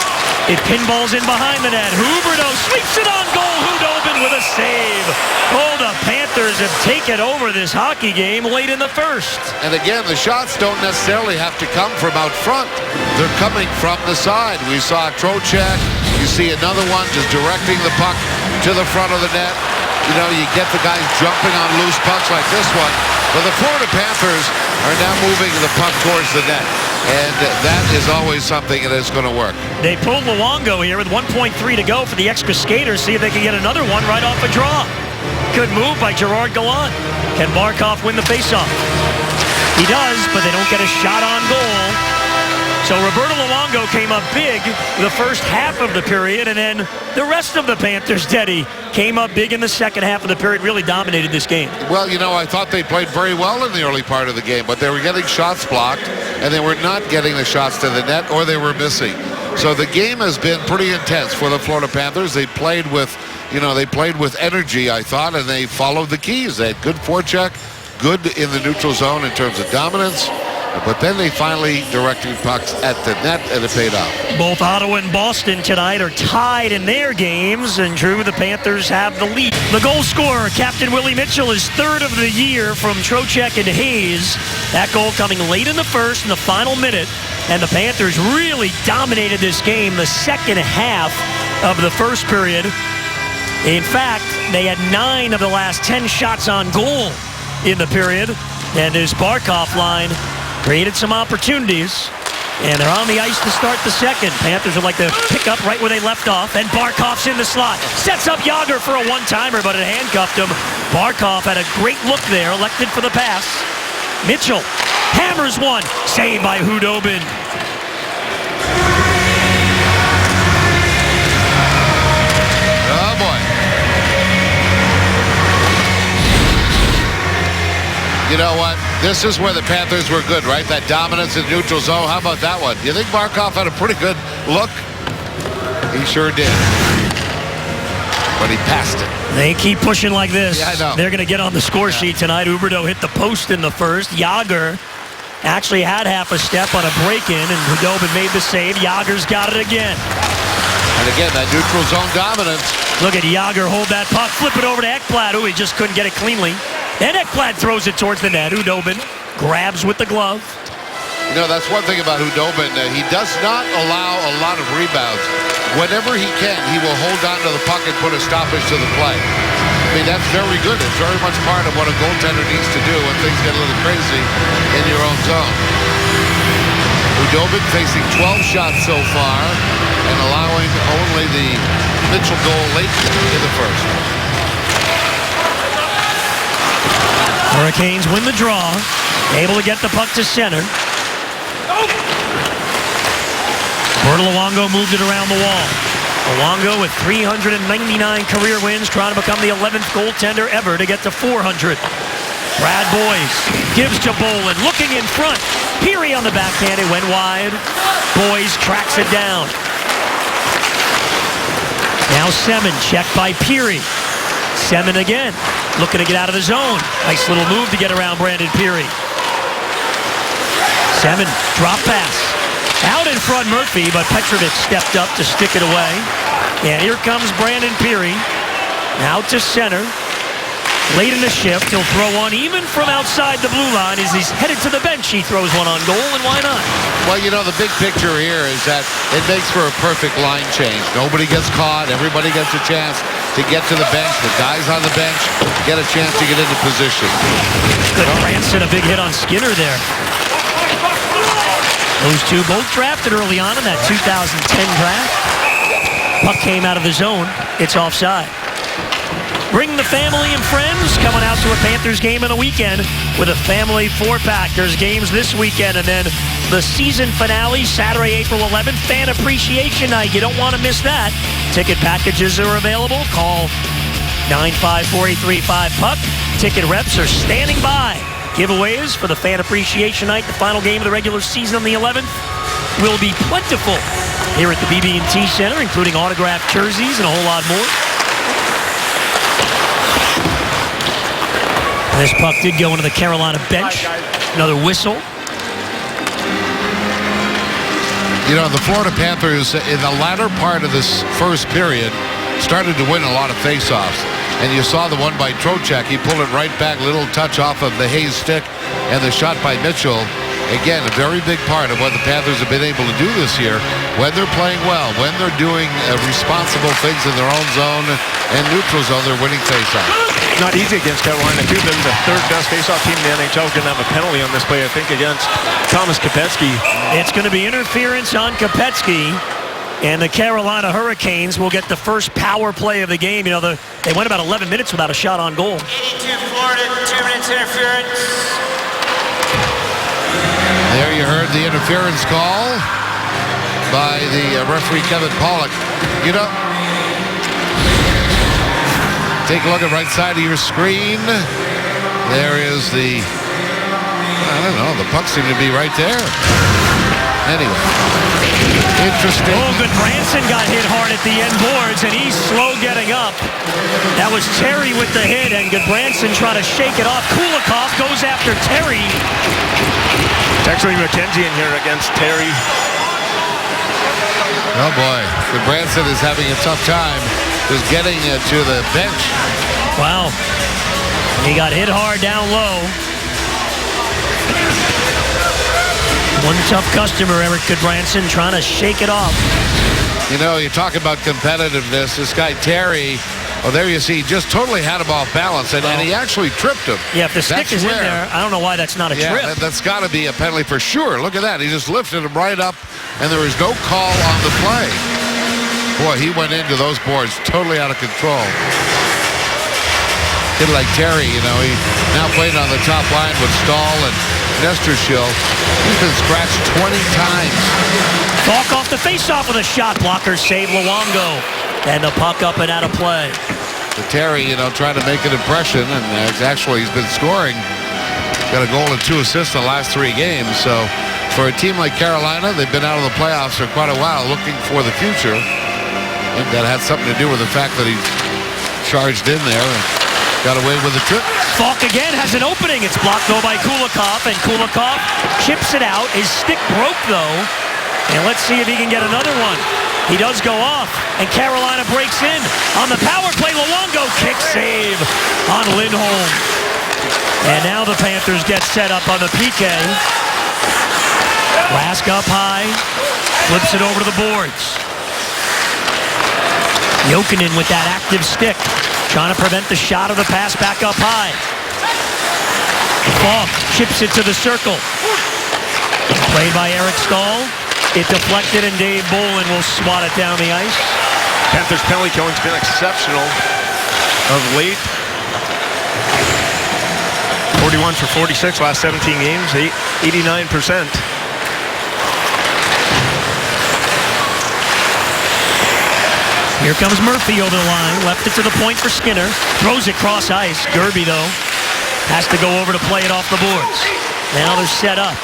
S1: it pinballs in behind the net. Huberdeau sweeps it on goal. Khudobin with a save. Oh, the Panthers have taken over this hockey game late in the first.
S2: And again, the shots don't necessarily have to come from out front. They're coming from the side. We saw Trocheck. You see another one just directing the puck to the front of the net. You get the guys jumping on loose pucks like this one. But the Florida Panthers are now moving the puck towards the net. And that is always something that is going to work.
S1: They pulled Luongo here with 1.3 to go for the extra skaters. See if they can get another one right off a draw. Good move by Gerard Gallant. Can Barkov win the faceoff? He does, but they don't get a shot on goal. So Roberto Luongo came up big the first half of the period, and then the rest of the Panthers, Teddy, came up big in the second half of the period, really dominated this game.
S2: Well, I thought they played very well in the early part of the game, but they were getting shots blocked, and they were not getting the shots to the net, or they were missing. So the game has been pretty intense for the Florida Panthers. They played with, energy, I thought, and they followed the keys. They had good forecheck, good in the neutral zone in terms of dominance. But then they finally directed pucks at the net, and it paid off.
S1: Both Ottawa and Boston tonight are tied in their games, and Drew, the Panthers have the lead. The goal scorer, Captain Willie Mitchell, is third of the year from Trocheck and Hayes. That goal coming late in the first, in the final minute, and the Panthers really dominated this game the second half of the first period. In fact, they had 9 of the last 10 shots on goal in the period, and this Barkov line created some opportunities, and they're on the ice to start the second. Panthers would like to pick up right where they left off, and Barkov's in the slot. Sets up Jagr for a one-timer, but it handcuffed him. Barkov had a great look there, elected for the pass. Mitchell hammers one. Saved by Khudobin.
S2: Oh, boy. You know what? This is where the Panthers were good, right? That dominance in neutral zone. How about that one? You think Barkov had a pretty good look? He sure did. But he passed it.
S1: They keep pushing like this.
S2: Yeah, I know.
S1: They're going to get on the score sheet tonight. Huberdeau hit the post in the first. Jagr actually had half a step on a break-in, and Khudobin made the save. Jagr's got it again.
S2: And again, that neutral zone dominance.
S1: Look at Jagr hold that puck, flip it over to Ekblad. He just couldn't get it cleanly. And Ekblad throws it towards the net. Khudobin grabs with the glove.
S2: You know, that's one thing about Hudobin. He does not allow a lot of rebounds. Whenever he can, he will hold on to the puck and put a stoppage to the play. I mean, that's very good. It's very much part of what a goaltender needs to do when things get a little crazy in your own zone. Hudobin facing 12 shots so far and allowing only the Mitchell goal late in the first.
S1: Hurricanes win the draw. Able to get the puck to center. Berta Luongo moved it around the wall. Luongo with 399 career wins, trying to become the 11th goaltender ever to get to 400. Brad Boyes gives to Bolin, looking in front. Peary on the backhand, it went wide. Boyes tracks it down. Now Semin, checked by Peary. Semin again, looking to get out of the zone. Nice little move to get around Brandon Peary. Semin, drop pass. Out in front Murphy, but Petrovic stepped up to stick it away. And here comes Brandon Peary. Out to center. Late in the shift, he'll throw one even from outside the blue line. As he's headed to the bench, he throws one on goal, and why not?
S2: Well, you know, the big picture here is that it makes for a perfect line change. Nobody gets caught. Everybody gets a chance to get to the bench. The guys on the bench get a chance to get into position.
S1: Good Branson, a big hit on Skinner there. Those two both drafted early on in that 2010 draft. Puck came out of the zone. It's offside. Bring the family and friends coming out to a Panthers game in a weekend with a family four-pack. There's games this weekend, and then the season finale, Saturday, April 11th, Fan Appreciation Night. You don't want to miss that. Ticket packages are available. Call 954-835-PUCK. Ticket reps are standing by. Giveaways for the Fan Appreciation Night, the final game of the regular season on the 11th, will be plentiful here at the BB&T Center, including autographed jerseys and a whole lot more. This puck did go into the Carolina bench. Another whistle.
S2: You know, the Florida Panthers, in the latter part of this first period, started to win a lot of faceoffs. And you saw the one by Trocheck. He pulled it right back, little touch off of the Hayes stick, and the shot by Mitchell. Again, a very big part of what the Panthers have been able to do this year when they're playing well, when they're doing responsible things in their own zone and neutral zone, they're winning faceoffs.
S3: Not easy against Carolina, too. They're the third best faceoff team in the NHL. Going to have a penalty on this play, I think, against Thomas Kopecky.
S1: It's going to be interference on Kopecky. And the Carolina Hurricanes will get the first power play of the game. You know, they went about 11 minutes without a shot on goal.
S5: 82 Florida, 2 minutes interference.
S2: There you heard the interference call by the referee, Kevin Pollock. You know, take a look at right side of your screen. There is the, I don't know, the puck seemed to be right there. Anyway, interesting.
S1: Oh, good. Branson got hit hard at the end boards, and he's slow getting up. That was Terry with the hit, and Goodbranson trying to shake it off. Kulikov goes after Terry.
S3: It's actually McKenzie in here against Terry.
S2: Oh, boy. Goodbranson is having a tough time just getting to the bench.
S1: Wow. He got hit hard down low. One tough customer, Eric Goodbranson, trying to shake it off.
S2: You know, you talk about competitiveness. This guy, Terry, oh, there you see, just totally had him off balance, and he actually tripped him.
S1: Yeah, if the stick
S2: That's
S1: is in
S2: rare.
S1: there, I don't know why that's not a trip.
S2: That's got to be a penalty for sure. Look at that. He just lifted him right up, and there was no call on the play. Boy, he went into those boards totally out of control. Kid like Terry, you know, he now playing on the top line with Stahl and Nestorshill. He's been scratched 20 times.
S1: Falk off the faceoff with a shot blocker, save Luongo. And the puck up and out of play.
S2: So Terry, you know, trying to make an impression, and actually he's been scoring. Got a goal and 2 assists in the last 3 games. So for a team like Carolina, they've been out of the playoffs for quite a while, looking for the future. I think that had something to do with the fact that he charged in there and got away with the trip.
S1: Falk again has an opening. It's blocked though by Kulikov, and Kulikov chips it out. His stick broke though, and let's see if he can get another one. He does go off, and Carolina breaks in. On the power play, Luongo kick save on Lindholm. And now the Panthers get set up on the PK. Rask up high, flips it over to the boards. Jokinen with that active stick, trying to prevent the shot of the pass back up high. Falk chips it to the circle. Played by Eric Stahl. It deflected, and Dave Bolin will swat it down the ice.
S3: Panthers penalty killing's been exceptional of late. 41 for 46 last 17 games, 89%.
S1: Here comes Murphy over the line. Left it to the point for Skinner. Throws it cross ice. Gerby, though, has to go over to play it off the boards. Now they're set up.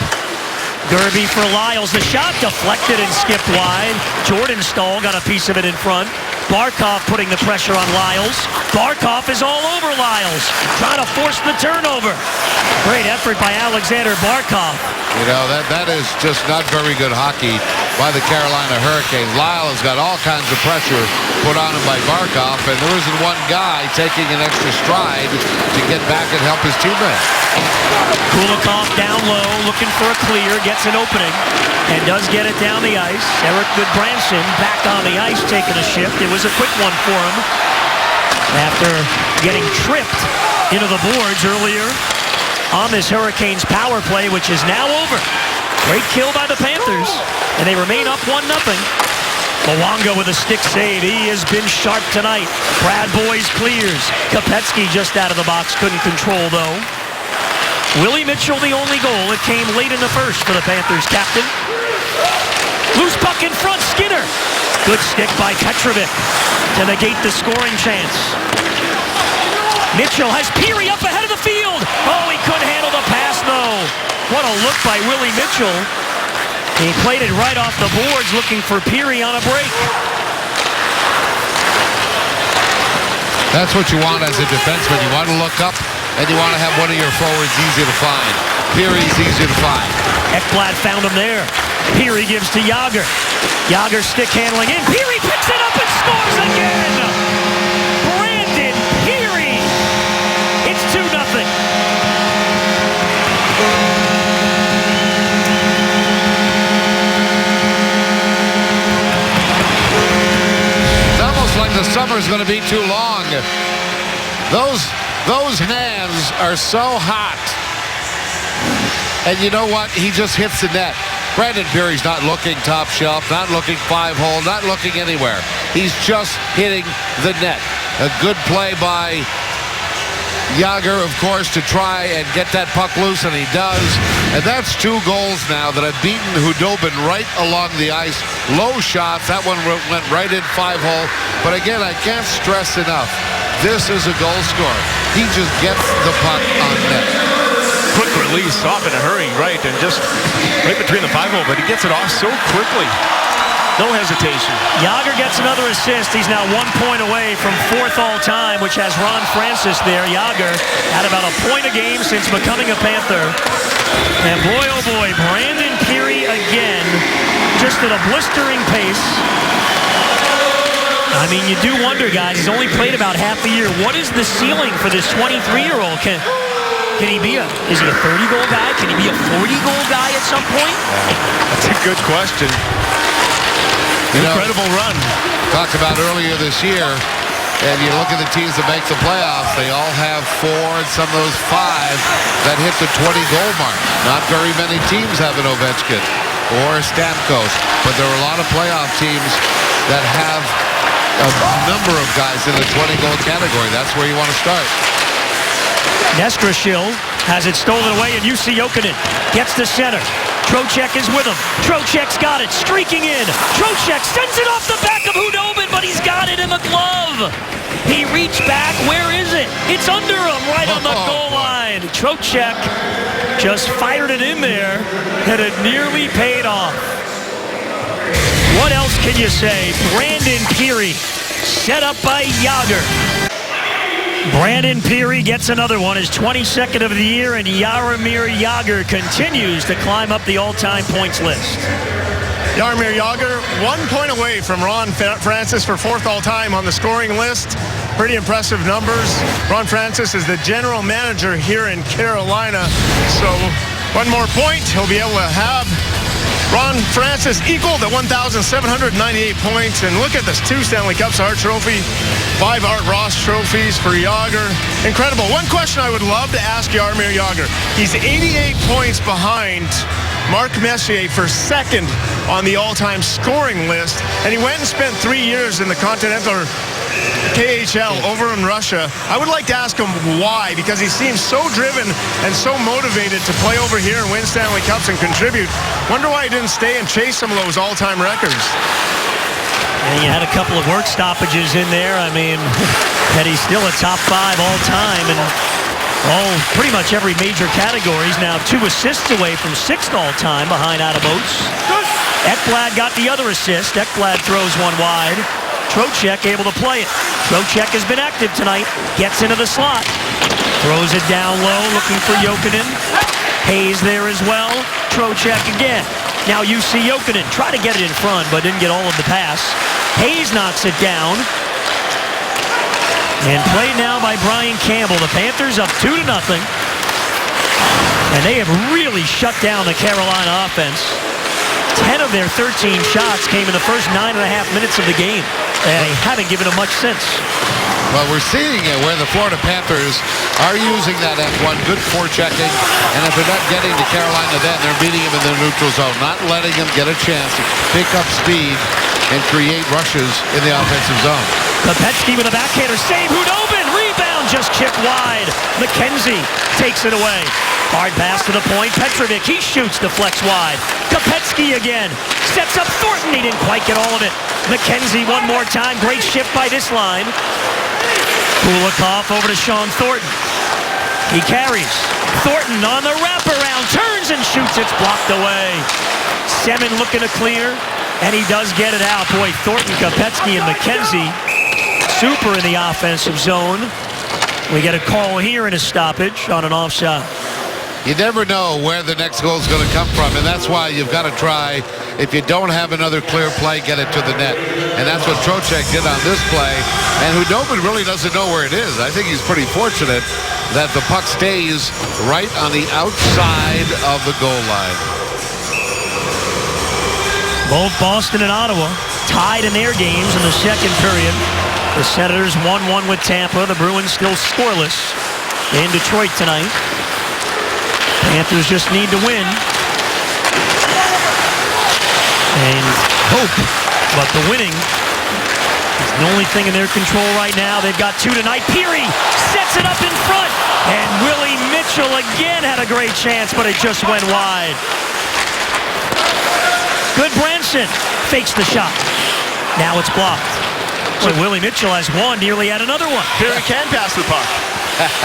S1: Gerby for Lyles. The shot deflected and skipped wide. Jordan Stahl got a piece of it in front. Barkov putting the pressure on Lyles. Barkov is all over Lyles, trying to force the turnover. Great effort by Alexander Barkov.
S2: You know, that is just not very good hockey by the Carolina Hurricanes. Lyle has got all kinds of pressure put on him by Barkov, and there isn't one guy taking an extra stride to get back and help his teammate.
S1: Kulikov down low, looking for a clear, gets an opening, and does get it down the ice. Eric Goodbranson back on the ice, taking a shift. It was a quick one for him after getting tripped into the boards earlier on this Hurricanes power play, which is now over. Great kill by the Panthers, and they remain up 1-0. Luongo with a stick save. He has been sharp tonight. Brad Boyes clears. Kopetsky just out of the box, couldn't control though. Willie Mitchell the only goal. It came late in the first for the Panthers captain. Loose puck in front, Skinner. Good stick by Petrovic to negate the scoring chance. Mitchell has Peary up ahead of the field. Oh, he couldn't handle the pass though. What a look by Willie Mitchell. He played it right off the boards looking for Peary on a break.
S2: That's what you want as a defenseman. You want to look up, and you want to have one of your forwards easy to find. Peary's easy to find.
S1: Ekblad found him there. Peary gives to Jagr. Jagr stick handling in. Peary picks it up and scores again. Brandon Peary. It's 2-0.
S2: It's almost like the summer's going to be too long. Those hands are so hot. And you know what? He just hits the net. Brandon Peary's not looking top shelf, not looking 5-hole, not looking anywhere. He's just hitting the net. A good play by Jagr, of course, to try and get that puck loose, and he does. And that's 2 goals now that have beaten Hudobin right along the ice. Low shots. That one went right in 5-hole. But again, I can't stress enough. This is a goal scorer. He just gets the puck on net.
S3: Quick release, off in a hurry, right, and just right between the 5-hole, but he gets it off so quickly. No hesitation.
S1: Jagr gets another assist. He's now 1 point away from 4th all-time, which has Ron Francis there. Jagr had about a point a game since becoming a Panther. And boy, oh boy, Brandon Peary again, just at a blistering pace. I mean, you do wonder, guys, he's only played about half a year. What is the ceiling for this 23-year-old? Can he be is he a 30-goal guy? Can he be a 40-goal guy at some point?
S3: That's a good question. Incredible run.
S2: Talked about earlier this year, and you look at the teams that make the playoffs, they all have 4 and some of those 5 that hit the 20-goal mark. Not very many teams have an Ovechkin or a Stamkos, but there are a lot of playoff teams that have a number of guys in the 20-goal category. That's where you want to start.
S1: Nestrashil has it stolen away, and Jussi Jokinen gets to center. Trocheck is with him. Trocheck's got it, streaking in. Trocheck sends it off the back of Hudobin, but he's got it in the glove. He reached back. Where is it? It's under him, right on the goal line. Trocheck just fired it in there, and it nearly paid off. What else can you say? Brandon Peary, set up by Jagr. Brandon Peary gets another one, his 22nd of the year, and Jaromir Jagr continues to climb up the all-time points list.
S3: Jaromir Jagr, 1 point away from Ron Francis for 4th all-time on the scoring list. Pretty impressive numbers. Ron Francis is the general manager here in Carolina, so 1 more point he'll be able to have Ron Francis equaled at 1,798 points. And look at this, 2 Stanley Cups, Hart Trophy, 5 Art Ross trophies for Jágr. Incredible. One question I would love to ask Jaromir Jágr. He's 88 points behind Mark Messier for second on the all-time scoring list. And he went and spent 3 years in the Continental KHL over in Russia. I would like to ask him why, because he seems so driven and so motivated to play over here and win Stanley Cups and contribute. Wonder why he didn't stay and chase some of those all-time records.
S1: And you had a couple of work stoppages in there. I mean, and he's still a top 5 all-time and pretty much every major category. He's now 2 assists away from 6th all-time behind Adam Oates. Ekblad got the other assist. Ekblad throws one wide. Trocheck able to play it. Trocheck has been active tonight. Gets into the slot. Throws it down low, looking for Jokinen. Hayes there as well. Trocheck again. Now you see Jokinen try to get it in front, but didn't get all of the pass. Hayes knocks it down. And played now by Brian Campbell. The Panthers up 2-0. And they have really shut down the Carolina offense. 10 of their 13 shots came in the first 9.5 minutes of the game. They haven't given them much since.
S2: Well, we're seeing it where the Florida Panthers are using that F1, good forechecking, and if they're not getting to Carolina then, they're beating them in the neutral zone, not letting them get a chance to pick up speed and create rushes in the offensive zone.
S1: Kopecky with a backhander save. Hudobin, rebound, just chipped wide. McKenzie takes it away. Hard pass to the point. Petrovic, he shoots, deflects wide. Kopecky again. Sets up Thornton. He didn't quite get all of it. McKenzie one more time. Great shift by this line. Kulikov over to Sean Thornton. He carries. Thornton on the wraparound. Turns and shoots. It's blocked away. Semin looking to clear. And he does get it out. Boy, Thornton, Kopecky, and McKenzie super in the offensive zone. We get a call here in a stoppage on an offside.
S2: You never know where the next goal is going to come from, and that's why you've got to try, if you don't have another clear play, get it to the net. And that's what Trocheck did on this play. And Hudobin really doesn't know where it is. I think he's pretty fortunate that the puck stays right on the outside of the goal line.
S1: Both Boston and Ottawa tied in their games in the second period. The Senators 1-1 with Tampa. The Bruins still scoreless in Detroit tonight. Panthers just need to win and hope, but the winning is the only thing in their control right now. They've got 2 tonight. Peary sets it up in front, and Willie Mitchell again had a great chance, but it just went wide. Good Branson fakes the shot. Now it's blocked. So Willie Mitchell has one, nearly had another one.
S3: Peary can pass the puck.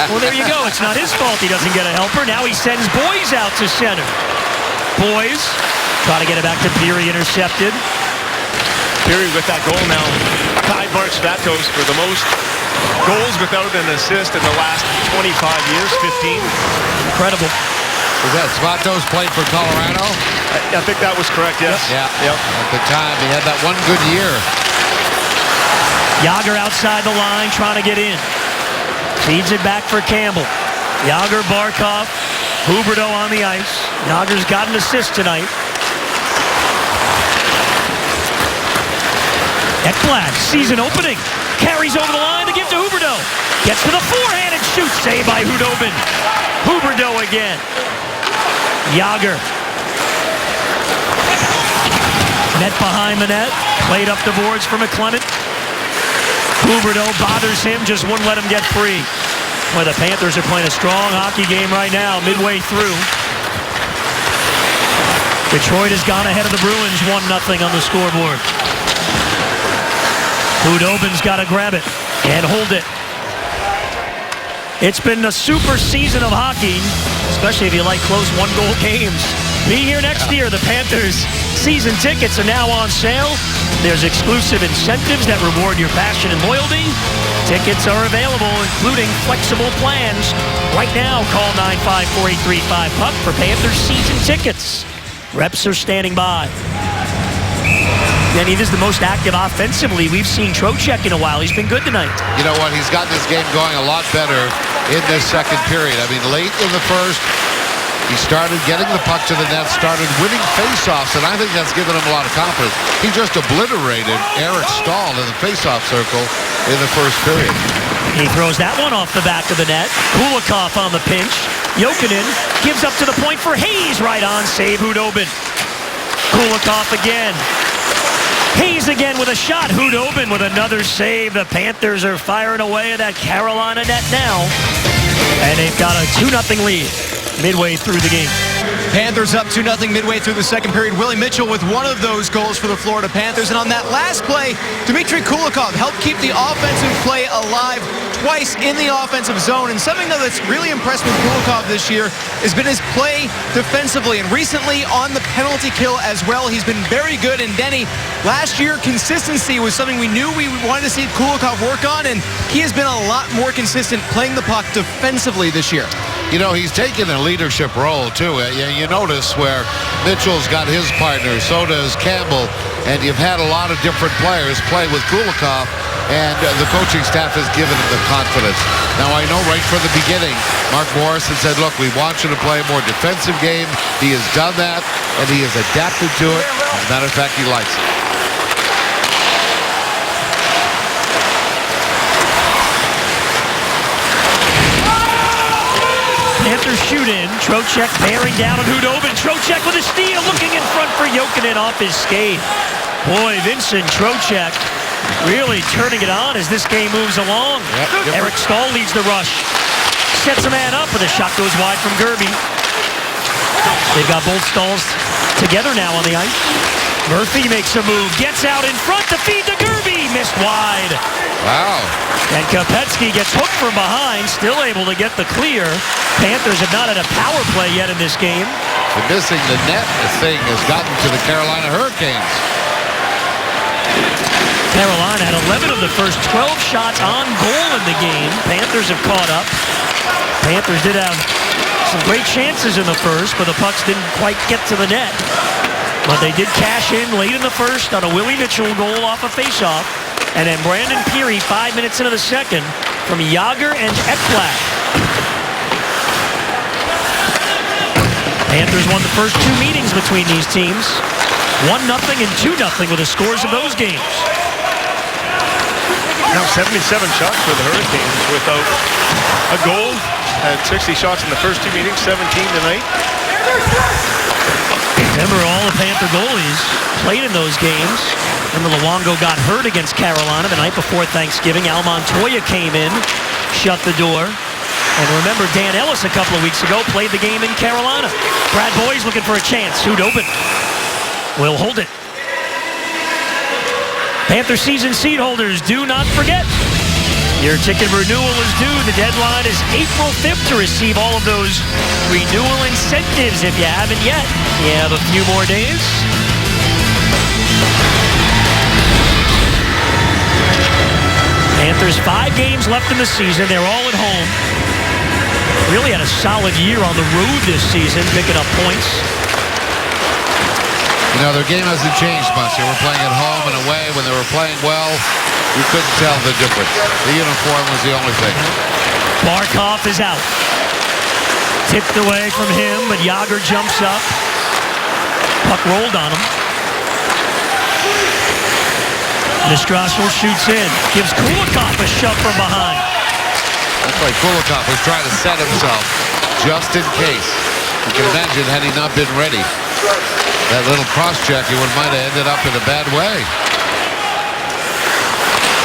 S1: Well, there you go. It's not his fault he doesn't get a helper. Now he sends Boyes out to center. Boyes try to get it back to Peary, intercepted.
S3: Peary with that goal now tied Mark Svatos for the most goals without an assist in the last 25 years, 15.
S1: Incredible.
S2: Was that Svatos played for Colorado?
S3: I think that was correct, yes.
S2: Yeah.
S3: Yep.
S2: At the time, he had that one good year.
S1: Jágr outside the line trying to get in. Feeds it back for Campbell. Jágr, Barkov, Huberdeau on the ice. Jágr's got an assist tonight. Ekblad, season opening. Carries over the line to give to Huberdeau. Gets to the forehand and shoots. Saved by Hudobin. Huberdeau again. Jágr. Net behind the net. Played up the boards for McClement. Huberdeau bothers him, just wouldn't let him get free. Boy, the Panthers are playing a strong hockey game right now, midway through. Detroit has gone ahead of the Bruins 1-0 on the scoreboard. Hudobin's got to grab it and hold it. It's been a super season of hockey, especially if you like close one-goal games. Be here next year. The Panthers season tickets are now on sale. There's exclusive incentives that reward your passion and loyalty. Tickets are available, including flexible plans. Right now, call 954-835-PUCK for Panthers season tickets. Reps are standing by. Denny, this is the most active offensively we've seen Trocheck in a while. He's been good tonight.
S2: You know what? He's gotten this game going a lot better in this second period. I mean, late in the first, He started getting the puck to the net, started winning faceoffs, and I think that's given him a lot of confidence. He just obliterated Eric Staal in the faceoff circle in the first period.
S1: He throws that one off the back of the net. Kulikov on the pinch. Jokinen gives up to the point for Hayes. Right on, save Hudobin. Kulikov again. Hayes again with a shot. Hudobin with another save. The Panthers are firing away at that Carolina net now. And they've got a 2-0 lead midway through the game.
S4: Panthers up 2-0 midway through the second period. Willie Mitchell with one of those goals for the Florida Panthers. And on that last play, Dmitry Kulikov helped keep the offensive play alive twice in the offensive zone. And something that's really impressed with Kulikov this year has been his play defensively. And recently on the penalty kill as well, he's been very good. And Denny, last year consistency was something we knew we wanted to see Kulikov work on. And he has been a lot more consistent playing the puck defensively this year.
S2: You know, he's taken a leadership role, too. You notice where Mitchell's got his partner, so does Campbell, and you've had a lot of different players play with Kulikov, and the coaching staff has given him the confidence. Now, I know right from the beginning, Mark Morrison said, look, we want you to play a more defensive game. He has done that, and he has adapted to it. As a matter of fact, he likes it.
S1: Panthers shoot in. Trocheck bearing down on Hudobin. Trocheck with a steal, looking in front for Jokinen off his skate. Boy, Vincent Trocheck really turning it on as this game moves along. Eric Staal leads the rush. Sets a man up, but the shot goes wide from Gerby. They've got both Stahls together now on the ice. Murphy makes a move, gets out in front to feed to Gerby. Missed wide.
S2: Wow.
S1: And Kopetsky gets hooked from behind, still able to get the clear. Panthers have not had a power play yet in this game.
S2: The missing the net thing has gotten to the Carolina Hurricanes.
S1: Carolina had 11 of the first 12 shots on goal in the game. Panthers have caught up. Panthers did have some great chances in the first, but the pucks didn't quite get to the net. But they did cash in late in the first on a Willie Mitchell goal off a faceoff. And then Brandon Peary, 5 minutes into the second, from Jágr and Ekblad. Panthers won the first 2 meetings between these teams. 1-0 and 2-0 were the scores of those games.
S3: Now 77 shots for the Hurricanes without a goal. Had 60 shots in the first 2 meetings, 17 tonight.
S1: Remember, all the Panther goalies played in those games. Remember, Luongo got hurt against Carolina the night before Thanksgiving. Al Montoya came in, shut the door. And remember, Dan Ellis a couple of weeks ago played the game in Carolina. Brad Boy's looking for a chance. Hudobin will hold it. Panther season seat holders, do not forget. Your ticket renewal is due. The deadline is April 5th to receive all of those renewal incentives if you haven't yet. You have a few more days. Panthers 5 games left in the season. They're all at home. Really had a solid year on the road this season, picking up points.
S2: You know, their game hasn't changed much. They were playing at home and away. When they were playing well, you couldn't tell the difference. The uniform was the only thing.
S1: Barkov is out. Tipped away from him, but Jágr jumps up. Puck rolled on him. Nestrassel shoots in. Gives Kulikov a shove from behind.
S2: That's like Kulikov was trying to set himself just in case. You can imagine had he not been ready. That little cross-check, he might have ended up in a bad way.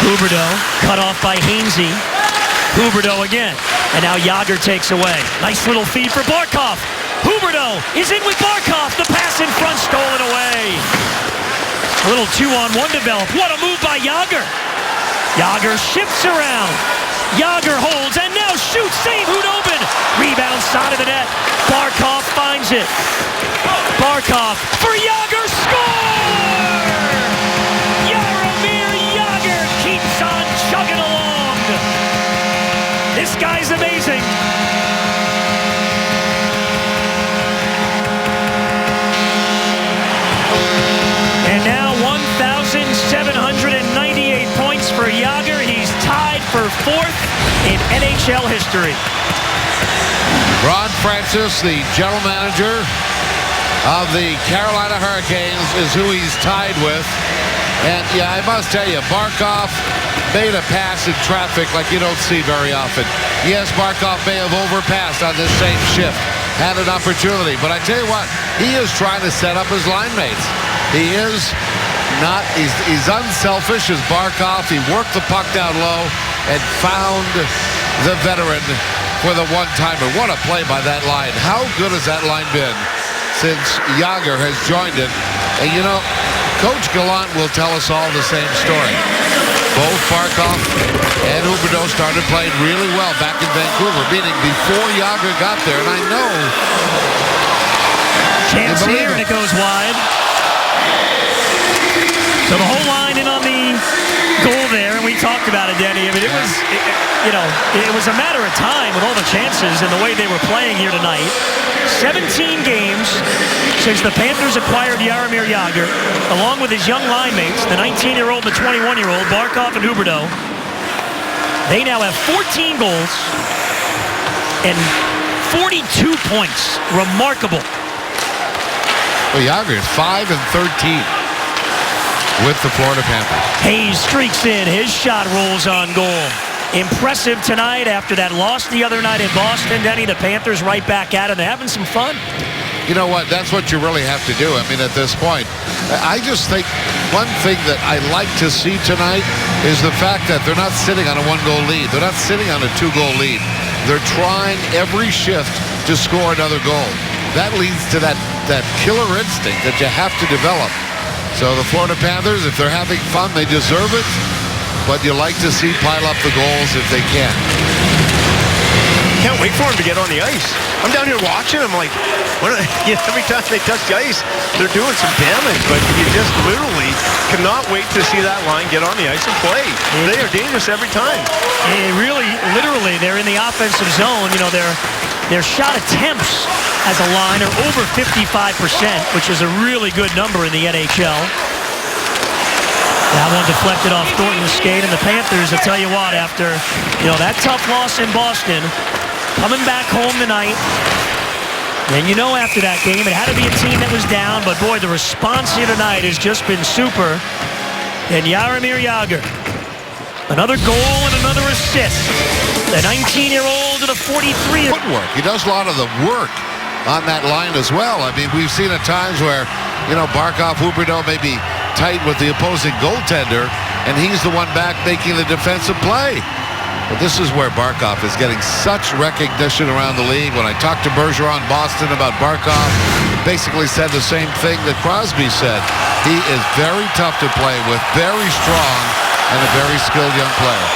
S1: Huberdeau cut off by Hainsey. Huberdeau again. And now Jágr takes away. Nice little feed for Barkov. Huberdeau is in with Barkov. The pass in front stolen away. A little 2-on-1 developed. What a move by Jágr. Jágr shifts around. Jágr holds and now shoots. Save Hudobin. Rebound side of the net. Barkov finds it. Barkov for Jágr. Score! Jaromir Jágr keeps on chugging along. This guy's amazing. And now 1,798 points for Jágr. He's tied for 4th in NHL history.
S2: Ron Francis, the general manager of the Carolina Hurricanes, is who he's tied with. And yeah, I must tell you, Barkov made a pass in traffic like you don't see very often. Yes, Barkov may have overpassed on this same shift, had an opportunity, but I tell you what, he is trying to set up his line mates. He is not, he's unselfish as Barkov. He worked the puck down low and found the veteran for the one-timer. What a play by that line. How good has that line been since Jagr has joined it? And you know, Coach Gallant will tell us all the same story. Both Barkov and Huberdeau started playing really well back in Vancouver, meaning before Jagr got there. And I know...
S1: Chance here, and it goes wide. So the whole line in on the goal there, and we talked about it, Denny. I mean, it was a matter of time with all the chances and the way they were playing here tonight. 17 games since the Panthers acquired Jaromir Jagr, along with his young line mates, the 19-year-old and the 21-year-old, Barkov and Huberdeau. They now have 14 goals and 42 points. Remarkable.
S2: Well, Jagr is 5 and 13 with the Florida Panthers.
S1: Hayes streaks in. His shot rolls on goal. Impressive tonight after that loss the other night in Boston, Denny. The Panthers right back at it. They're having some fun.
S2: You know what? That's what you really have to do. I mean, at this point, I just think one thing that I like to see tonight is the fact that they're not sitting on a one-goal lead. They're not sitting on a two-goal lead. They're trying every shift to score another goal. That leads to that killer instinct that you have to develop. So the Florida Panthers, if they're having fun, they deserve it. But you like to see pile up the goals if they can.
S3: Can't wait for him to get on the ice. I'm down here watching. I'm like, every time they touch the ice, they're doing some damage. But you just literally cannot wait to see that line get on the ice and play. They are dangerous every time.
S1: Really, literally, they're in the offensive zone. You know, their shot attempts as a line are over 55%, which is a really good number in the NHL. That one deflected off Thornton's skate, and the Panthers, I'll tell you what, after that tough loss in Boston, coming back home tonight, and after that game, it had to be a team that was down, but boy, the response here tonight has just been super. And Jaromir Jagr, another goal and another assist. The 19-year-old and a 43-year-old.
S2: Footwork. He does a lot of the work on that line as well. I mean, we've seen at times where, Barkov, Huberdeau may be tight with the opposing goaltender, and he's the one back making the defensive play. But this is where Barkov is getting such recognition around the league. When I talked to Bergeron in Boston about Barkov, he basically said the same thing that Crosby said. He is very tough to play with, very strong, and a very skilled young player.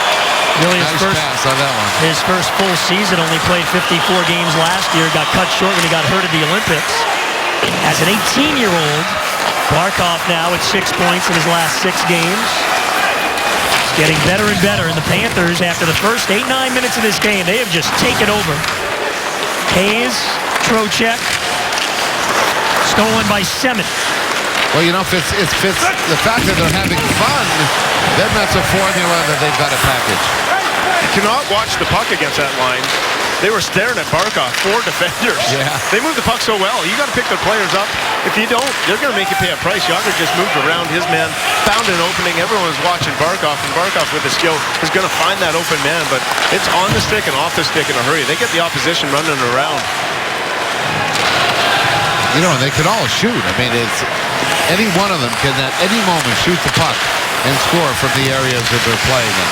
S1: Really,
S2: nice pass on that one.
S1: His first full season, only played 54 games last year, got cut short when he got hurt at the Olympics. As an 18-year-old, Barkov now with 6 points in his last 6 games. It's getting better and better. And the Panthers, after the first 8-9 minutes of this game, they have just taken over. Hayes, Trocheck, stolen by Semin.
S2: Well, if it's the fact that they're having fun, then that's a formula that they've got to package.
S3: You cannot watch the puck against that line. They were staring at Barkov, 4 defenders.
S2: Yeah.
S3: They moved the puck so well. You got to pick their players up. If you don't, they're going to make you pay a price. Jagr just moved around his man, found an opening. Everyone was watching Barkov, and Barkov with the skill is going to find that open man, but it's on the stick and off the stick in a hurry. They get the opposition running around.
S2: And they can all shoot. I mean, it's any one of them can at any moment shoot the puck and score from the areas that they're playing in.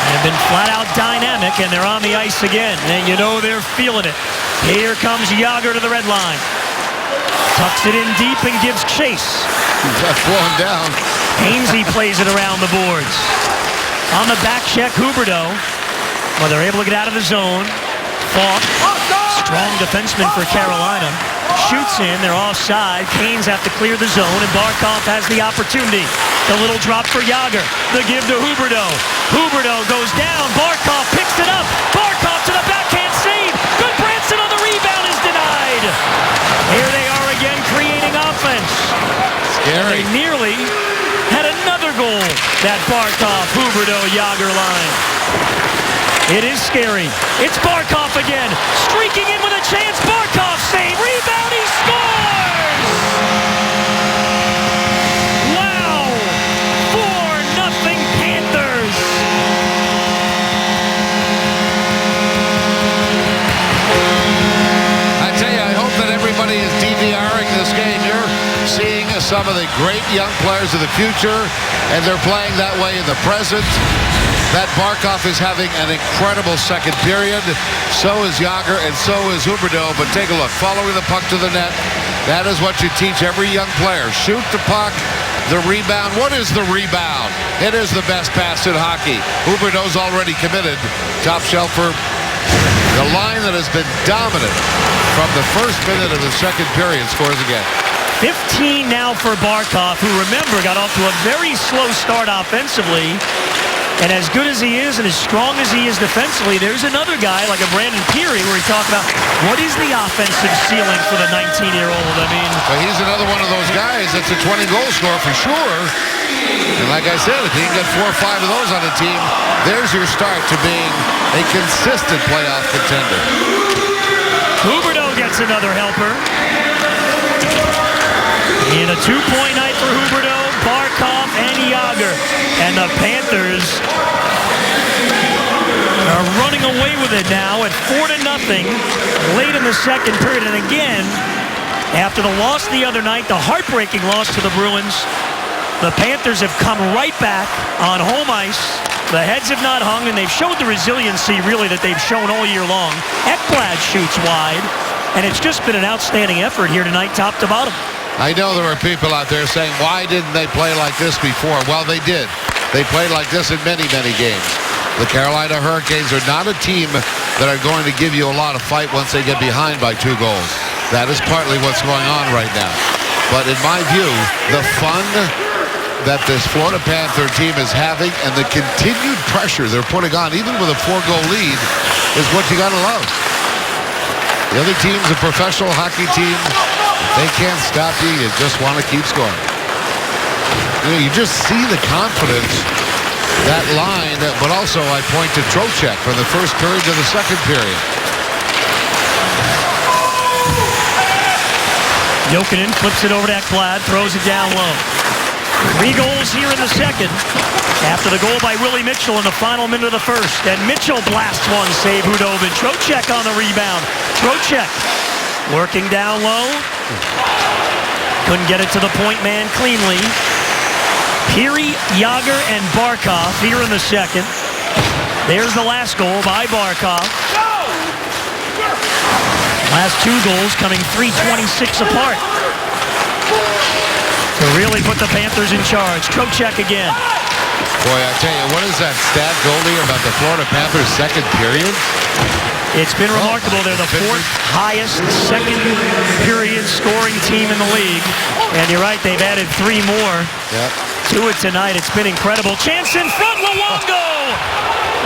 S1: They've been flat-out dynamic, and they're on the ice again. And they're feeling it. Here comes Jagr to the red line. Tucks it in deep and gives chase.
S2: That's blowing down.
S1: Hainsey plays it around the boards. On the back check, Huberdeau. Well, they're able to get out of the zone. Falk, strong defenseman for Carolina. Shoots in, they're offside. Canes have to clear the zone, and Barkov has the opportunity. The little drop for Jagr. The give to Huberdeau. Huberdeau goes down. Barkov picks it up. Barkov to the backhand save. Good Branson on the rebound is denied. Here they are again creating offense.
S2: Scary.
S1: They nearly had another goal. That Barkov, Huberdeau, Jagr line. It is scary. It's Barkov again. Streaking in with a chance. Barkov save. Rebound. He scores! Wow! 4-0 Panthers.
S2: I tell you, I hope that everybody is DVRing this game. You're seeing some of the great young players of the future, and they're playing that way in the present. That Barkov is having an incredible second period. So is Yager, and so is Huberdeau. But take a look. Following the puck to the net. That is what you teach every young player. Shoot the puck. The rebound. What is the rebound? It is the best pass in hockey. Huberdeau's already committed. Top shelfer. The line that has been dominant from the first minute of the second period scores again.
S1: 15 now for Barkov, who, remember, got off to a very slow start offensively. And as good as he is and as strong as he is defensively, there's another guy like a Brandon Peary where he talked about what is the offensive ceiling for the 19-year-old. I mean,
S2: but he's another one of those guys that's a 20-goal scorer for sure. And like I said, if you can get 4 or 5 of those on a team, there's your start to being a consistent playoff contender.
S1: Huberdeau gets another helper. In a 2-point night for Huberdeau, Barkov, and Yager. And the Panthers are running away with it now at 4-0 late in the second period. And again, after the loss the other night, the heartbreaking loss to the Bruins, the Panthers have come right back on home ice. The heads have not hung, and they've showed the resiliency, really, that they've shown all year long. Ekblad shoots wide, and it's just been an outstanding effort here tonight, top to bottom.
S2: I know there are people out there saying, why didn't they play like this before? Well, they did. They played like this in many, many games. The Carolina Hurricanes are not a team that are going to give you a lot of fight once they get behind by 2 goals. That is partly what's going on right now. But in my view, the fun that this Florida Panther team is having and the continued pressure they're putting on, even with a 4-goal lead, is what you got to love. The other team's a professional hockey team. They can't stop you. You just want to keep scoring. You know, you just see the confidence, that line, but also I point to Trocheck from the first period to the second period.
S1: Jokinen flips it over to Ekblad, throws it down low. 3 goals here in the second after the goal by Willie Mitchell in the final minute of the first. And Mitchell blasts one, save Hudobin. Trocheck on the rebound. Trocheck working down low. Couldn't get it to the point man cleanly. Peary, Yager, and Barkov here in the second. There's the last goal by Barkov. Last 2 goals coming 3:26 apart. To really put the Panthers in charge. Trocheck again.
S2: Boy, I tell you, what is that stat, Goldie, about the Florida Panthers second period?
S1: It's been remarkable. They're the 4th highest second period scoring team in the league. And you're right, they've added 3 more to it tonight. It's been incredible. Chance in front, Luongo!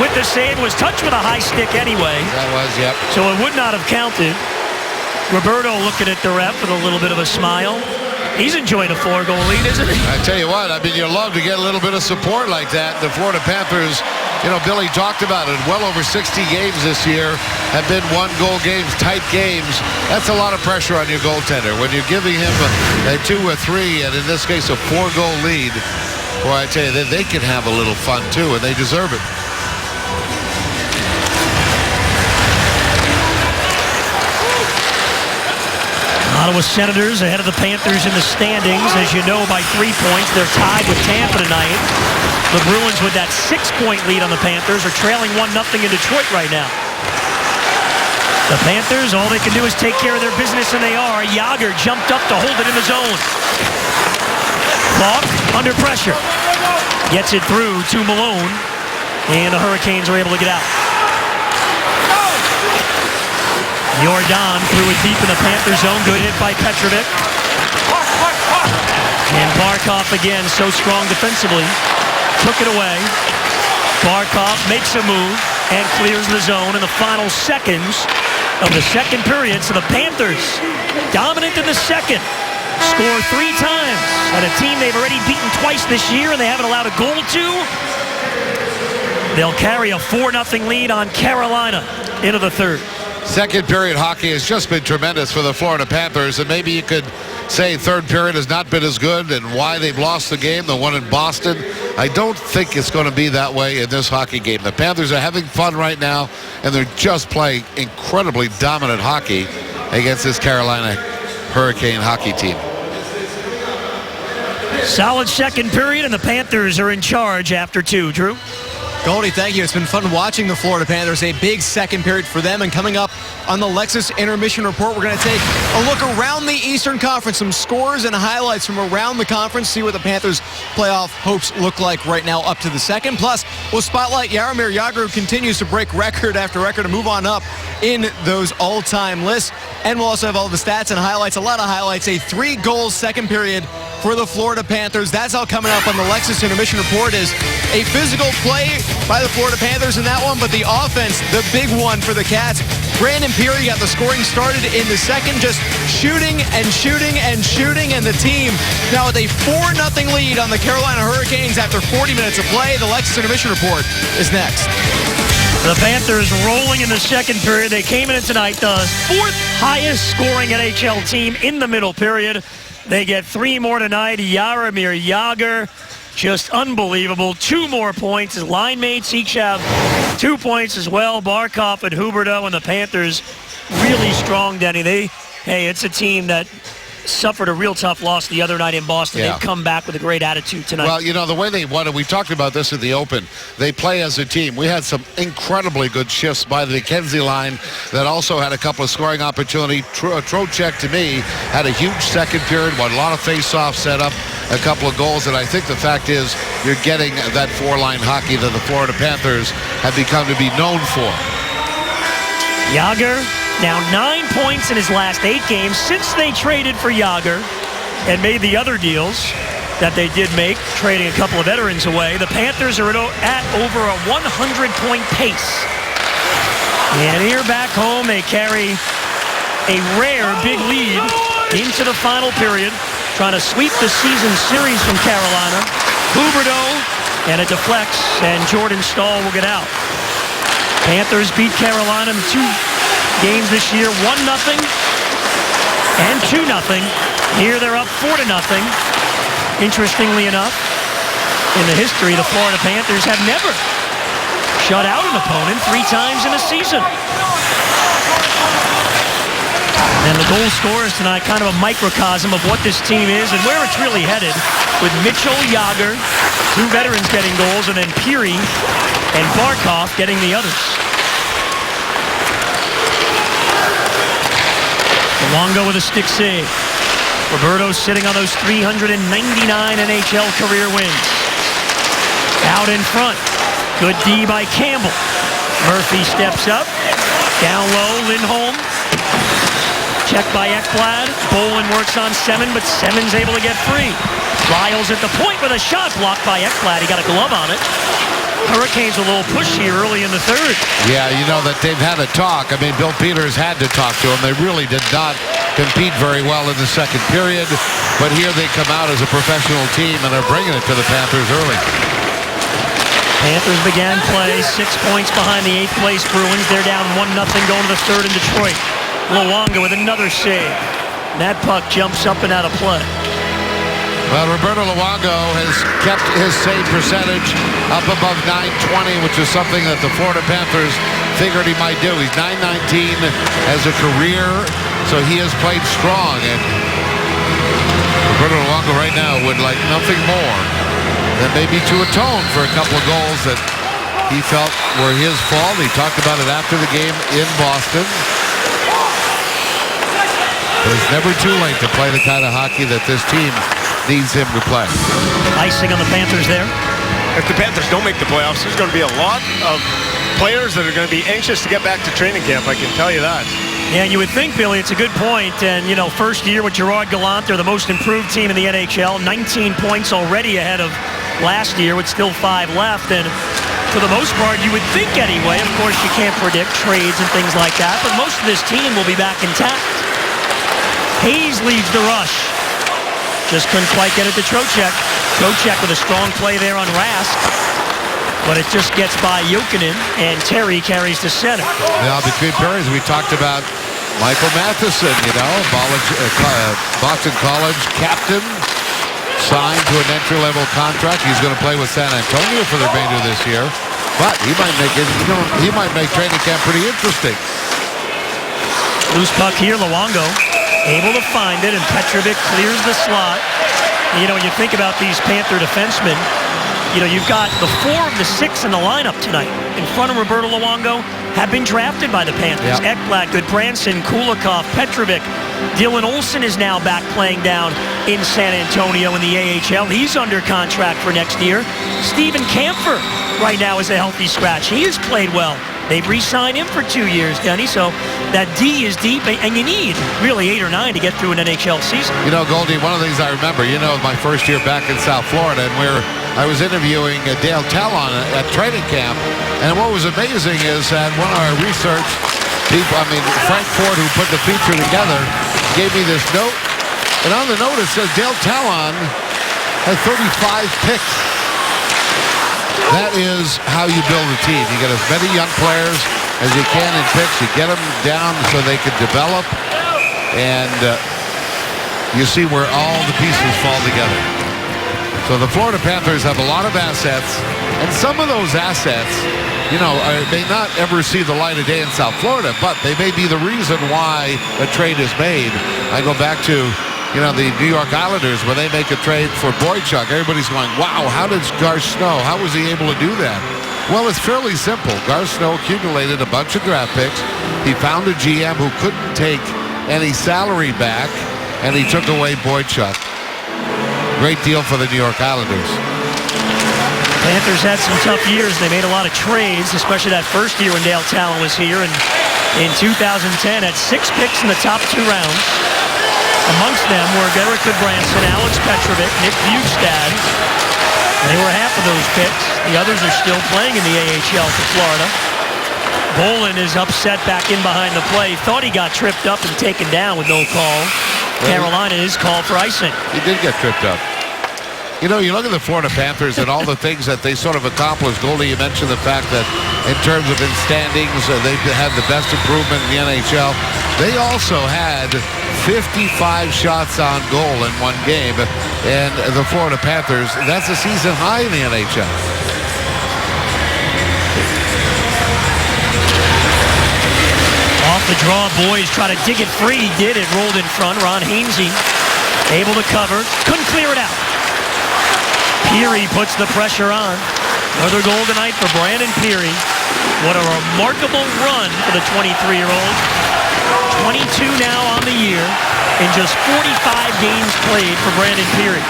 S1: With the save, was touched with a high stick anyway.
S2: That was, yep.
S1: So it would not have counted. Roberto looking at the ref with a little bit of a smile. He's enjoying a 4-goal lead, isn't he?
S2: I tell you what, I mean, you love to get a little bit of support like that. The Florida Panthers, you know, Billy talked about it. Well over 60 games this year have been 1-goal games, tight games. That's a lot of pressure on your goaltender. When you're giving him a 2 or 3, and in this case a 4-goal lead, boy, I tell you, they can have a little fun too, and they deserve it.
S1: Ottawa Senators ahead of the Panthers in the standings. As you know, by 3 points. They're tied with Tampa tonight. The Bruins, with that 6-point lead on the Panthers, are trailing 1-0 in Detroit right now. The Panthers, all they can do is take care of their business, and they are. Yager jumped up to hold it in the zone. Faulk under pressure. Gets it through to Malone, and the Hurricanes are able to get out. Jordan threw it deep in the Panther zone. Good hit by Petrovic. And Barkov again, so strong defensively. Took it away. Barkov makes a move and clears the zone in the final seconds of the second period. So the Panthers, dominant in the second, score 3 times at a team they've already beaten twice this year and they haven't allowed a goal to. They'll carry a 4-0 lead on Carolina into the third.
S2: Second period hockey has just been tremendous for the Florida Panthers, and maybe you could say third period has not been as good and why they've lost the game, the one in Boston. I don't think it's going to be that way in this hockey game. The Panthers are having fun right now, and they're just playing incredibly dominant hockey against this Carolina Hurricane hockey team.
S1: Solid second period, and the Panthers are in charge after 2. Drew?
S4: Goldie, thank you. It's been fun watching the Florida Panthers. A big second period for them. And coming up on the Lexus Intermission Report, we're going to take a look around the Eastern Conference. Some scores and highlights from around the conference. See what the Panthers' playoff hopes look like right now up to the second. Plus, we'll spotlight Jaromir Jagr, who continues to break record after record to move on up in those all-time lists. And we'll also have all the stats and highlights, a lot of highlights. A 3-goal second period for the Florida Panthers. That's all coming up on the Lexus Intermission Report. Is a physical play by the Florida Panthers in that one, but the offense, the big one for the Cats. Brandon Peary got the scoring started in the second, just shooting and shooting and shooting, and the team now with a 4-0 lead on the Carolina Hurricanes after 40 minutes of play. The Lexus Intermission Report is next.
S1: The Panthers rolling in the second period. They came in tonight, the 4th highest scoring NHL team in the middle period. They get 3 more tonight. Jaromir Jagr, just unbelievable. 2 more points. His line mates each have 2 points as well. Barkov and Huberdeau, and the Panthers really strong, Denny. It's a team that suffered a real tough loss the other night in Boston.
S2: Yeah.
S1: They've come back with a great attitude tonight.
S2: Well, you know, the way they won it, we talked about this in the Open. They play as a team. We had some incredibly good shifts by the McKenzie line that also had a couple of scoring opportunities. Trocheck, to me, had a huge second period, won a lot of face-offs, set up a couple of goals, and I think the fact is you're getting that 4-line hockey that the Florida Panthers have become to be known for.
S1: Jagr, now 9 points in his last 8 games since they traded for Jagr and made the other deals that they did make, trading a couple of veterans away. The Panthers are at over a 100-point pace. And here back home, they carry a rare big lead into the final period, trying to sweep the season series from Carolina. Huberdeau, and it deflects, and Jordan Staal will get out. Panthers beat Carolina in 2 games this year, 1-0 and 2-0. Here they're up 4-0. Interestingly enough, in the history, the Florida Panthers have never shut out an opponent 3 times in a season. And the goal scorers tonight, kind of a microcosm of what this team is and where it's really headed, with Mitchell, Jagr, 2 veterans getting goals, and then Peary and Barkov getting the others. Luongo with a stick save. Roberto sitting on those 399 NHL career wins. Out in front. Good D by Campbell. Murphy steps up. Down low, Lindholm. Checked by Ekblad. Bolin works on Semin, but Semin's able to get free. Lyles at the point with a shot blocked by Ekblad. He got a glove on it. Hurricanes a little pushy early in the third.
S2: Yeah, you know that they've had a talk. I mean, Bill Peters had to talk to him. They really did not compete very well in the second period. But here they come out as a professional team, and they're bringing it to the Panthers early.
S1: Panthers began play 6 points behind the 8th place Bruins. They're down 1-0 going to the third in Detroit. Luongo with another save. That puck jumps up and out of play.
S2: Well, Roberto Luongo has kept his save percentage up above .920, which is something that the Florida Panthers figured he might do. He's .919 as a career, so he has played strong. And Roberto Luongo right now would like nothing more than maybe to atone for a couple of goals that he felt were his fault. He talked about it after the game in Boston. But it's never too late to play the kind of hockey that this team needs him to play.
S1: Icing on the Panthers there.
S3: If the Panthers don't make the playoffs, there's going to be a lot of players that are going to be anxious to get back to training camp, I can tell you that.
S1: Yeah, you would think, Billy, it's a good point. And, you know, first year with Gerard Gallant, they're the most improved team in the NHL. 19 points already ahead of last year with still 5 left. And for the most part, you would think anyway. Of course, you can't predict trades and things like that. But most of this team will be back intact. Hayes leads the rush. Just couldn't quite get it to Trocheck. Trocheck with a strong play there on Rask. but it just gets by Jokinen, and Terry carries to center.
S2: Now, between periods, we talked about Michael Matheson, Boston College captain, signed to an entry-level contract. He's going to play with San Antonio for the remainder of this year, but he might make training camp pretty interesting.
S1: Loose puck here, Luongo able to find it, and Petrovic clears the slot. You know, when you think about these Panther defensemen, you know, you've got the 4 of the 6 in the lineup tonight in front of Roberto Luongo have been drafted by the Panthers.
S2: Yep.
S1: Ekblad, Goodbranson, Kulikov, Petrovic. Dylan Olsen is now back playing down in San Antonio in the AHL. He's under contract for next year. Steven Kampfer right now is a healthy scratch. He has played well. They've re-signed him for 2 years, Denny, so that D is deep, and you need really 8 or 9 to get through an NHL season.
S2: You know, Goldie, one of the things I remember, my first year back in South Florida, and I was interviewing Dale Talon at training camp, and what was amazing is that one of our research people, Frank Ford, who put the feature together, gave me this note, and on the note it says Dale Talon had 35 picks. That is how you build a team. You get as many young players as you can in picks. You get them down so they can develop, and you see where all the pieces fall together. So the Florida Panthers have a lot of assets, and some of those assets, may not ever see the light of day in South Florida, but they may be the reason why a trade is made. I go back to the New York Islanders, when they make a trade for Boychuk, everybody's going, wow, how did Garth Snow, how was he able to do that? Well, it's fairly simple. Garth Snow accumulated a bunch of draft picks. He found a GM who couldn't take any salary back, and he took away Boychuk. Great deal for the New York Islanders.
S1: Panthers had some tough years. They made a lot of trades, especially that first year when Dale Talon was here. And in 2010, had 6 picks in the top 2 rounds. Amongst them were Derek Goodbranson, Alex Petrovic, Nick Bjugstad. They were half of those picks. The others are still playing in the AHL for Florida. Bolin is upset back in behind the play. Thought he got tripped up and taken down with no call. Carolina is called for icing.
S2: He did get tripped up. You look at the Florida Panthers and all the things that they sort of accomplished. Goldie, you mentioned the fact that in terms of in standings, they've had the best improvement in the NHL. They also had 55 shots on goal in one game, and the Florida Panthers, that's a season high in the NHL.
S1: Off the draw, boys try to dig it free. He did. It rolled in front. Ron Hainsey able to cover. Couldn't clear it out. Peary puts the pressure on. Another goal tonight for Brandon Peary. What a remarkable run for the 23-year-old. 22 now on the year in just 45 games played for Brandon Peary.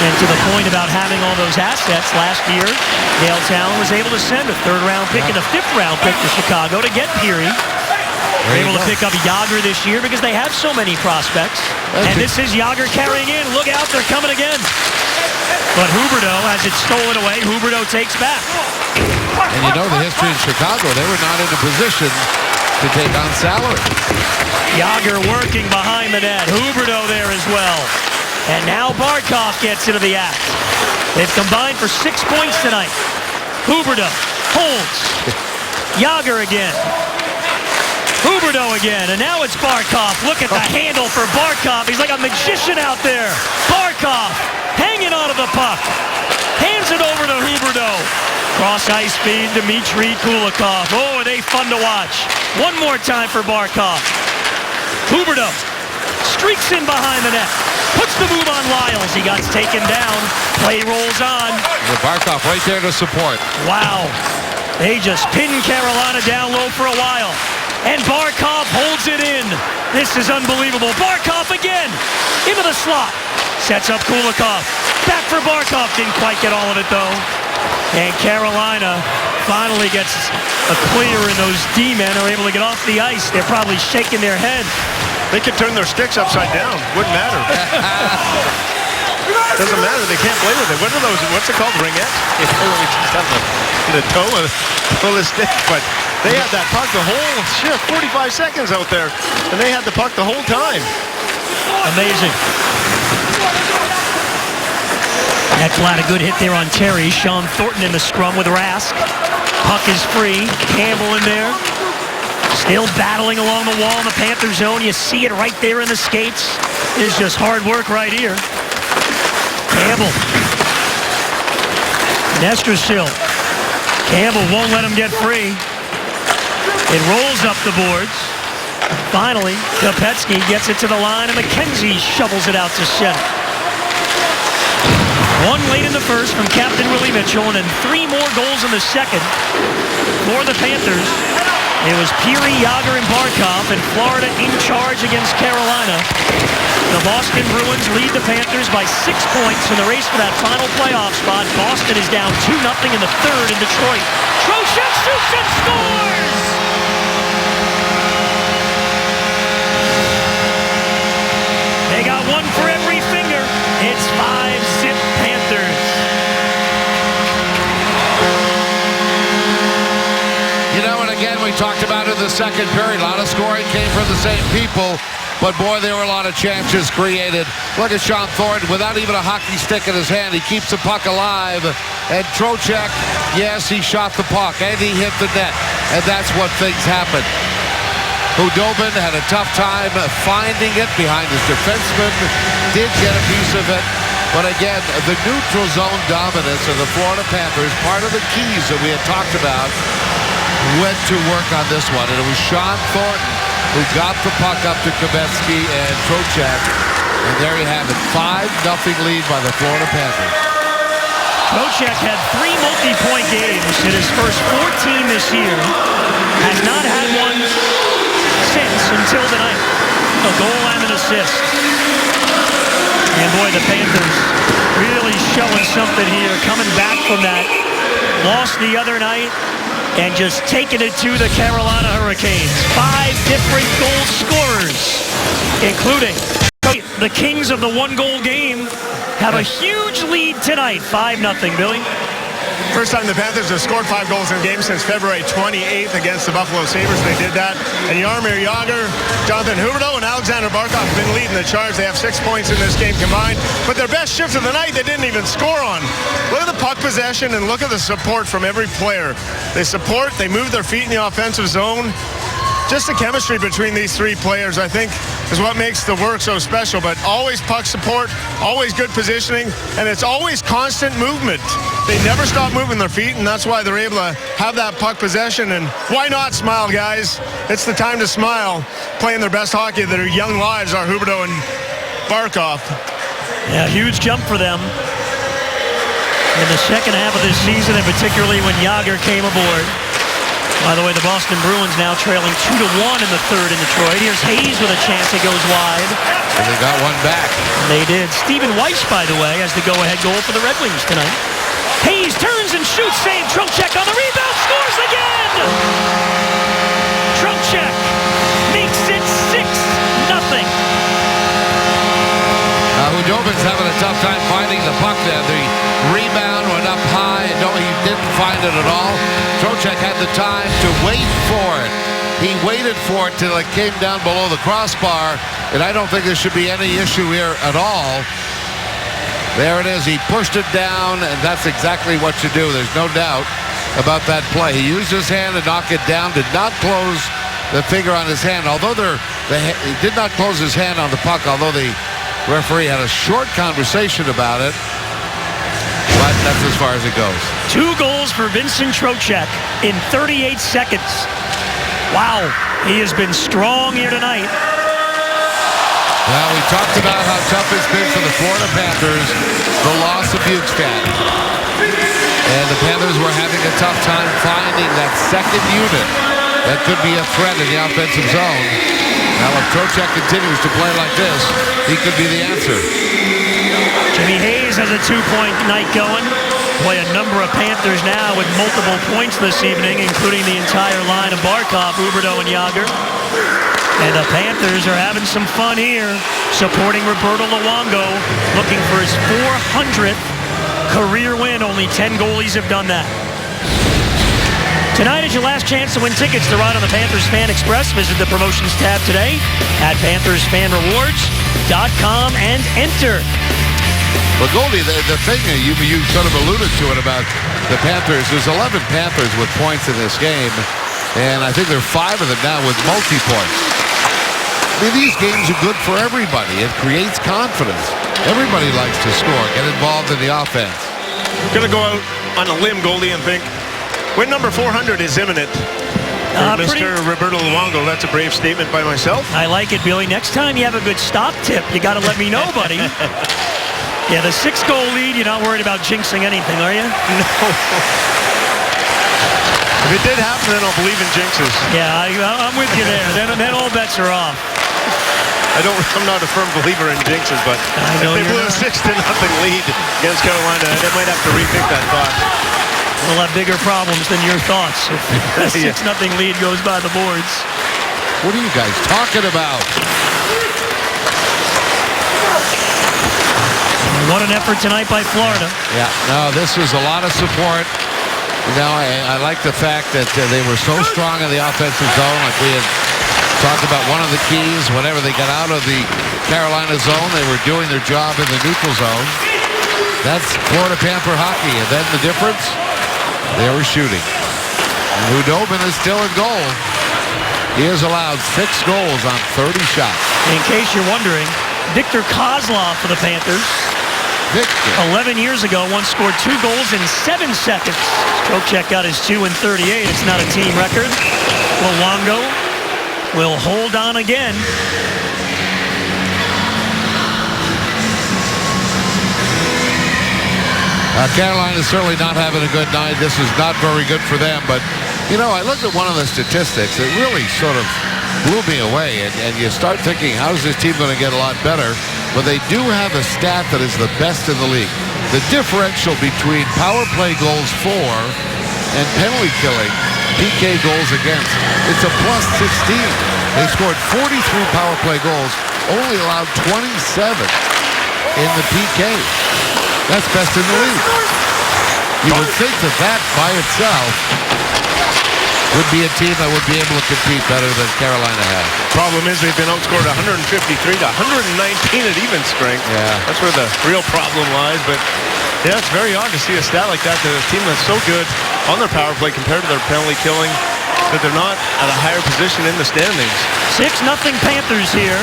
S1: And to the point about having all those assets, last year, Dale Talon was able to send a 3rd-round pick and a 5th-round pick to Chicago to get Peary. They're able to pick up Jágr this year because they have so many prospects. And this is Jágr carrying in. Look out, they're coming again. But Huberdeau has it stolen away. Huberdeau takes back.
S2: And the history in Chicago, they were not in a position to take on salary.
S1: Jágr working behind the net. Huberdeau there as well. And now Barkov gets into the act. They've combined for 6 points tonight. Huberdeau holds. Jágr again. Huberdeau again, and now it's Barkov. Look at the handle for Barkov. He's like a magician out there. Barkov hanging onto the puck. Hands it over to Huberdeau. Cross-ice feed, Dmitry Kulikov. Oh, are they fun to watch. One more time for Barkov. Huberdeau streaks in behind the net. Puts the move on Lyles. He got taken down. Play rolls on.
S2: Barkov right there to support.
S1: Wow. They just pinned Carolina down low for a while. And Barkov holds it in. This is unbelievable. Barkov again. Into the slot. Sets up Kulikov. Back for Barkov. Didn't quite get all of it, though. And Carolina finally gets a clear, and those D-men are able to get off the ice. They're probably shaking their head.
S3: They could turn their sticks upside down. Wouldn't matter. Doesn't matter. They can't play with it. What are those? What's it called? Ringettes? The toe of the stick. But they had that puck the whole 45 seconds out there, and they had the puck the whole time.
S1: Amazing. Ekblad, a good hit there on Terry. Sean Thornton in the scrum with Rask. Puck is free. Campbell in there. Still battling along the wall in the Panther zone. You see it right there in the skates. It's just hard work right here. Campbell. Nestrasil. Campbell won't let him get free. It rolls up the boards. Finally, Kopetsky gets it to the line, and McKenzie shovels it out to center. One late in the first from Captain Willie Mitchell, and then 3 more goals in the second for the Panthers. It was Peary, Yager, and Barkov, and Florida in charge against Carolina. The Boston Bruins lead the Panthers by 6 points in the race for that final playoff spot. Boston is down 2-0 in the third in Detroit. Trocheck shoots and scores! They got one for every finger. It's 5-zip Panthers.
S2: You know, and again, we talked about it in the second period. A lot of scoring came from the same people, but boy, there were a lot of chances created. Look at Sean Thornton without even a hockey stick in his hand. He keeps the puck alive. And Trocheck, yes, he shot the puck, and he hit the net. And that's what things happen. Hudobin had a tough time finding it behind his defenseman. Did get a piece of it. But again, the neutral zone dominance of the Florida Panthers, part of the keys that we had talked about, went to work on this one. And it was Sean Thornton who got the puck up to Kopetsky and Trocheck. And there you have it, 5-0 lead by the Florida Panthers.
S1: Trocheck had 3 multi-point games in his first 14 this year. Has not had one since until tonight. A goal and an assist. And boy, the Panthers really showing something here, coming back from that loss the other night and just taking it to the Carolina Hurricanes. 5 different goal scorers, including the Kings of the 1-goal game, have a huge lead tonight, 5-0, Billy.
S3: First time the Panthers have scored 5 goals in a game since February 28th against the Buffalo Sabres. They did that. And Jaromir Jagr, Jonathan Huberdeau, and Alexander Barkov have been leading the charge. They have 6 points in this game combined. But their best shift of the night, they didn't even score on. Look at the puck possession and look at the support from every player. They support, they move their feet in the offensive zone. Just the chemistry between these 3 players, I think, is what makes the work so special. But always puck support, always good positioning, and it's always constant movement. They never stop moving their feet, and that's why they're able to have that puck possession. And why not smile, guys? It's the time to smile, playing their best hockey. Their young lives are Huberdeau and Barkov.
S1: Yeah, huge jump for them in the second half of this season, and particularly when Jagr came aboard. By the way, the Boston Bruins now trailing 2-1 in the third in Detroit. Here's Hayes with a chance. It goes wide.
S2: And they got one back.
S1: They did. Stephen Weiss, by the way, has the go-ahead goal for the Red Wings tonight. Hayes turns and shoots. Save. Trocheck on the rebound. Scores again! Trocheck makes it 6-0.
S2: Hudobin's having a tough time finding the puck there. The rebound went up high. No, he didn't find it at all. Trocheck had the time to wait for it. He waited for it till it came down below the crossbar, and I don't think there should be any issue here at all. There it is. He pushed it down, and that's exactly what you do. There's no doubt about that play. He used his hand to knock it down, did not close the finger on his hand. Although he did not close his hand on the puck, although the referee had a short conversation about it, but that's as far as it goes.
S1: 2 goals for Vincent Trocheck in 38 seconds. Wow, he has been strong here tonight.
S2: Well, we talked about how tough it's been for the Florida Panthers, the loss of Bjugstad. And the Panthers were having a tough time finding that second unit that could be a threat in the offensive zone. Now, if Trocheck continues to play like this, he could be the answer.
S1: Jimmy Hayes has a 2-point night going. Boy, a number of Panthers now with multiple points this evening, including the entire line of Barkov, Huberdeau, and Jagr. And the Panthers are having some fun here, supporting Roberto Luongo, looking for his 400th career win. Only 10 goalies have done that. Tonight is your last chance to win tickets to ride on the Panthers Fan Express. Visit the promotions tab today at PanthersFanRewards.com and enter.
S2: But Goldie, the thing that you sort of alluded to it about the Panthers, there's 11 Panthers with points in this game, and I think there are 5 of them now with multi-points. I mean, these games are good for everybody. It creates confidence. Everybody likes to score, get involved in the offense.
S3: I'm going to go out on a limb, Goldie, and think win number 400 is imminent. Mr. Roberto Luongo, that's a brave statement by myself.
S1: I like it, Billy. Next time you have a good stop tip, you got to let me know, buddy. Yeah, the 6-goal lead, you're not worried about jinxing anything, are you?
S3: No. If it did happen, then I'll believe in jinxes.
S1: Yeah, I'm with you there. Then all bets are off.
S3: I'm not a firm believer in jinxes, but if they blew a 6-0 lead against Carolina, they might have to rethink that thought.
S1: We'll have bigger problems than your thoughts if a 6-0 lead goes by the boards.
S2: What are you guys talking about?
S1: What an effort tonight by Florida.
S2: Yeah, no, this was a lot of support. You know, I like the fact that they were so strong in the offensive zone. Like we had talked about, one of the keys, whenever they got out of the Carolina zone, they were doing their job in the neutral zone. That's Florida Panther hockey. And then the difference? They were shooting. And Hudobin is still in goal. He has allowed 6 goals on 30 shots.
S1: In case you're wondering, Victor Kozlov for the Panthers.
S2: Victor.
S1: 11 years ago, once scored 2 goals in 7 seconds. Trocheck got his 2 in 38. It's not a team record. Luongo will hold on again.
S2: Carolina's certainly not having a good night. This is not very good for them. But, you know, I looked at one of the statistics. It really sort of blew me away. And you start thinking, how is this team going to get a lot better? But they do have a stat that is the best in the league. The differential between power play goals for and penalty killing, PK goals against, it's a plus 16. They scored 43 power play goals, only allowed 27 in the PK. That's best in the league. You would think that by itself would be a team that would be able to compete better than Carolina has.
S3: Problem is they've been outscored 153 to 119 at even strength.
S2: Yeah.
S3: That's where the real problem lies. But yeah, it's very odd to see a stat like that. The team that's so good on their power play compared to their penalty killing, that they're not at a higher position in the standings.
S1: 6-0 Panthers here.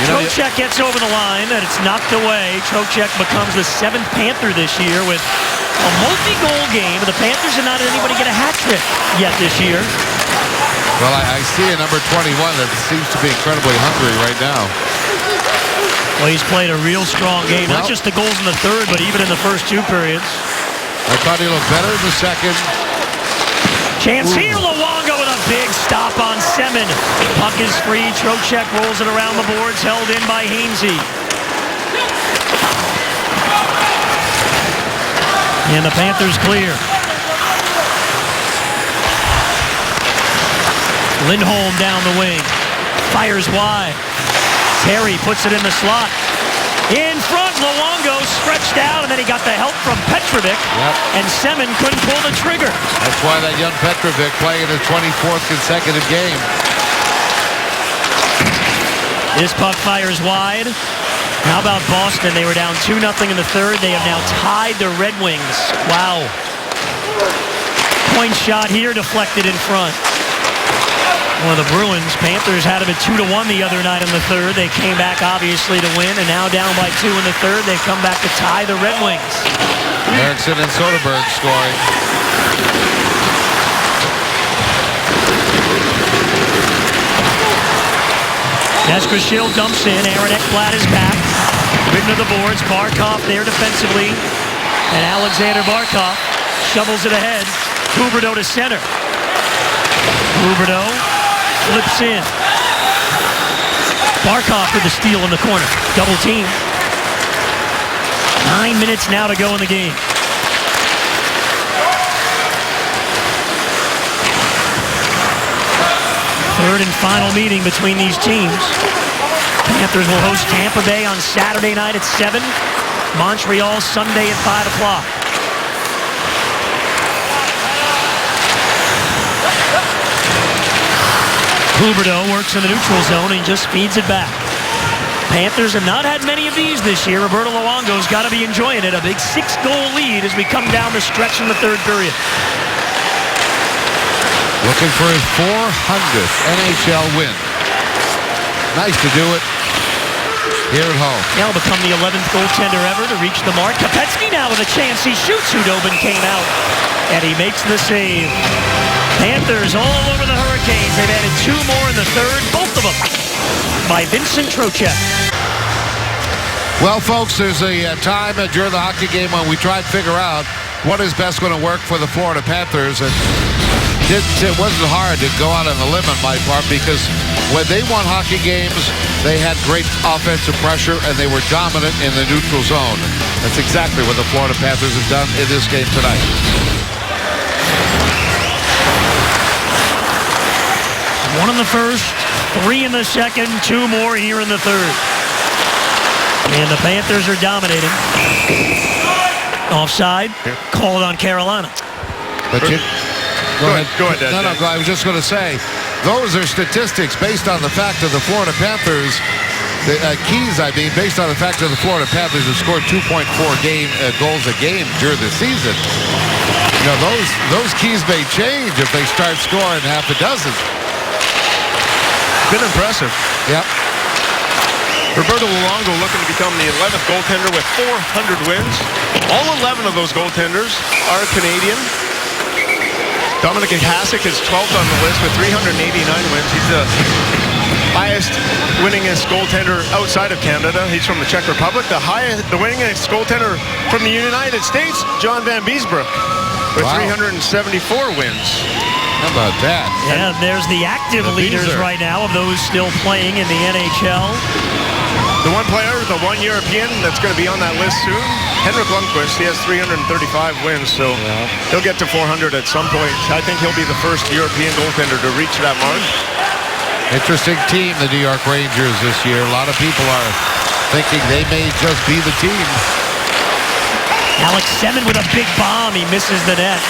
S1: Trocheck gets over the line, and it's knocked away. Trocheck becomes the 7th Panther this year with a multi-goal game. The Panthers have not had anybody get a hat trick yet this year.
S2: Well, I see a number 21 that seems to be incredibly hungry right now.
S1: Well, he's played a real strong game. Not just the goals in the third, but even in the first 2 periods.
S2: I thought he looked better in the second.
S1: Chance here, Luongo with a big stop on Semin. Puck is free. Trocheck rolls it around the boards, held in by Hainsey. And the Panthers clear. Lindholm down the wing. Fires wide. Terry puts it in the slot. In front, Luongo stretched out, and then he got the help from Petrovic.
S2: Yep.
S1: And Semin couldn't pull the trigger.
S2: That's why that young Petrovic playing his 24th consecutive game.
S1: This puck fires wide. How about Boston? They were down 2-0 in the third. They have now tied the Red Wings. Wow. Point shot here, deflected in front. Well, the Bruins, Panthers had them at 2-1 the other night in the third. They came back, obviously, to win, and now down by 2 in the third. They've come back to tie the Red Wings.
S2: Eriksson and Soderberg scoring.
S1: Esquishil dumps in. Aaron Ekblad is back. Ridden to the boards. Barkov there defensively. And Alexander Barkov shovels it ahead. Huberdeau to center. Huberdeau flips in. Barkov with the steal in the corner. Double team. 9 minutes now to go in the game. Third and final meeting between these teams. Panthers will host Tampa Bay on Saturday night at 7. Montreal Sunday at 5 o'clock. Huberdeau works in the neutral zone and just feeds it back. Panthers have not had many of these this year. Roberto Luongo's got to be enjoying it. A big 6-goal lead as we come down the stretch in the third period.
S2: Looking for his 400th NHL win. Nice to do it here at home.
S1: He'll become the 11th goaltender ever to reach the mark. Kopecky now with a chance. He shoots. Hudobin came out, and he makes the save. Panthers all over the Hurricanes. They've added 2 more in the third, both of them by Vincent Trocheck.
S2: Well, folks, there's a time during the hockey game when we try to figure out what is best going to work for the Florida Panthers. And it wasn't hard to go out on a limb on my part, because when they won hockey games, they had great offensive pressure and they were dominant in the neutral zone. That's exactly what the Florida Panthers have done in this game tonight.
S1: One in the first, 3 in the second, 2 more here in the third. And the Panthers are dominating. Offside, called on Carolina.
S2: But Go ahead.
S3: Dad.
S2: No, I was just going to say, those are statistics based on the fact of the Florida Panthers, based on the fact that the Florida Panthers have scored 2.4 goals a game during the season. You know, those keys may change if they start scoring half a dozen.
S3: Been impressive.
S2: Yep.
S3: Roberto Luongo looking to become the 11th goaltender with 400 wins. All 11 of those goaltenders are Canadian. Dominik Hasek is 12th on the list with 389 wins. He's the highest winningest goaltender outside of Canada. He's from the Czech Republic. The winningest goaltender from the United States, John Van Beesbroek, with 374 wins.
S2: How about that?
S1: Yeah, there's the active leaders right now of those still playing in the NHL.
S3: The one player, the one European that's going to be on that list soon, Henrik Lundqvist. He has 335 wins, so he'll get to 400 at some point. I think he'll be the first European goaltender to reach that mark.
S2: Interesting team, the New York Rangers this year. A lot of people are thinking they may just be the team.
S1: Alex Semin with a big bomb. He misses the net.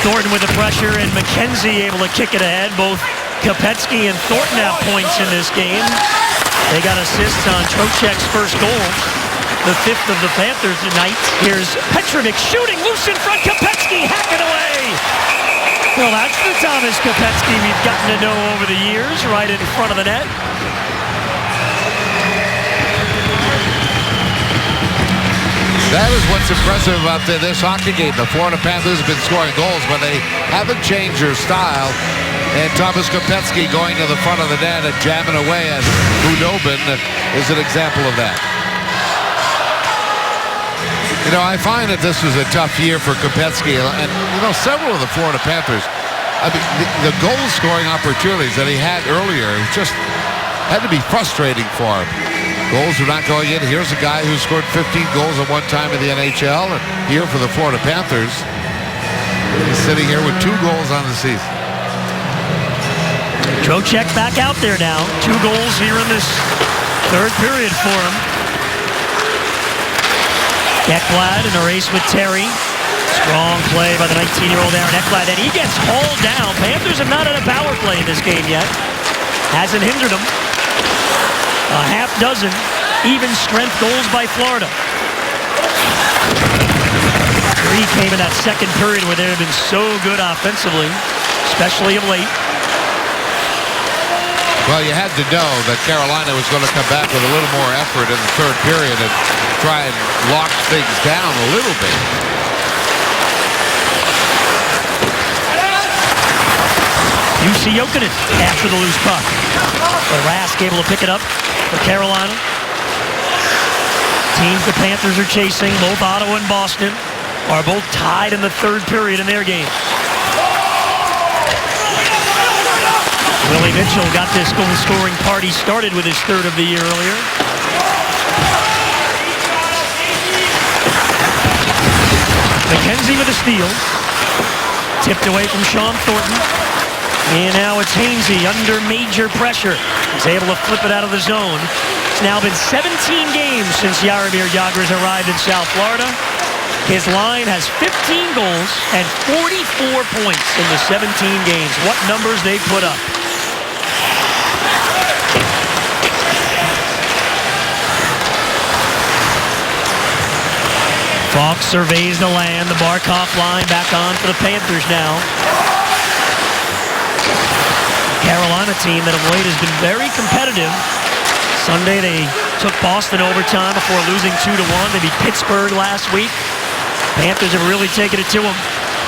S1: Thornton with the pressure, and McKenzie able to kick it ahead. Both Kopecky and Thornton have points in this game. They got assists on Trocheck's first goal, the 5th of the Panthers tonight. Here's Petrovic shooting loose in front. Kopecky hacking away. Well, that's the Thomas Kopecky we've gotten to know over the years, right in front of the net.
S2: That is what's impressive about this hockey game. The Florida Panthers have been scoring goals, but they haven't changed their style. And Thomas Kopecky going to the front of the net and jamming away at Hudobin is an example of that. You know, I find that this was a tough year for Kopecky. And, you know, several of the Florida Panthers, I mean, the goal-scoring opportunities that he had earlier just had to be frustrating for him. Goals are not going in. Here's a guy who scored 15 goals at one time in the NHL, and here for the Florida Panthers, he's sitting here with 2 goals on the season.
S1: Trocheck back out there now. 2 goals here in this third period for him. Ekblad in a race with Terry. Strong play by the 19-year-old Aaron Ekblad, and he gets hauled down. Panthers have not had a power play in this game yet. Hasn't hindered them. A half dozen even strength goals by Florida. 3 came in that second period where they have been so good offensively, especially of late.
S2: Well, you had to know that Carolina was going to come back with a little more effort in the third period and try and lock things down a little bit.
S1: Jussi Jokinen after the loose puck. But Rask able to pick it up for Carolina. Teams the Panthers are chasing, both Ottawa and Boston, are both tied in the third period in their game. Willie Mitchell got this goal-scoring party started with his third of the year earlier. McKenzie with a steal. Tipped away from Sean Thornton. And now it's Hainsey under major pressure. He's able to flip it out of the zone. It's now been 17 games since Jaromir Jagr has arrived in South Florida. His line has 15 goals and 44 points in the 17 games. What numbers they put up. Falk surveys the land. The Barkov line back on for the Panthers now. Carolina team that of late has been very competitive. Sunday they took Boston overtime before losing 2-1. They beat Pittsburgh last week. Panthers have really taken it to them.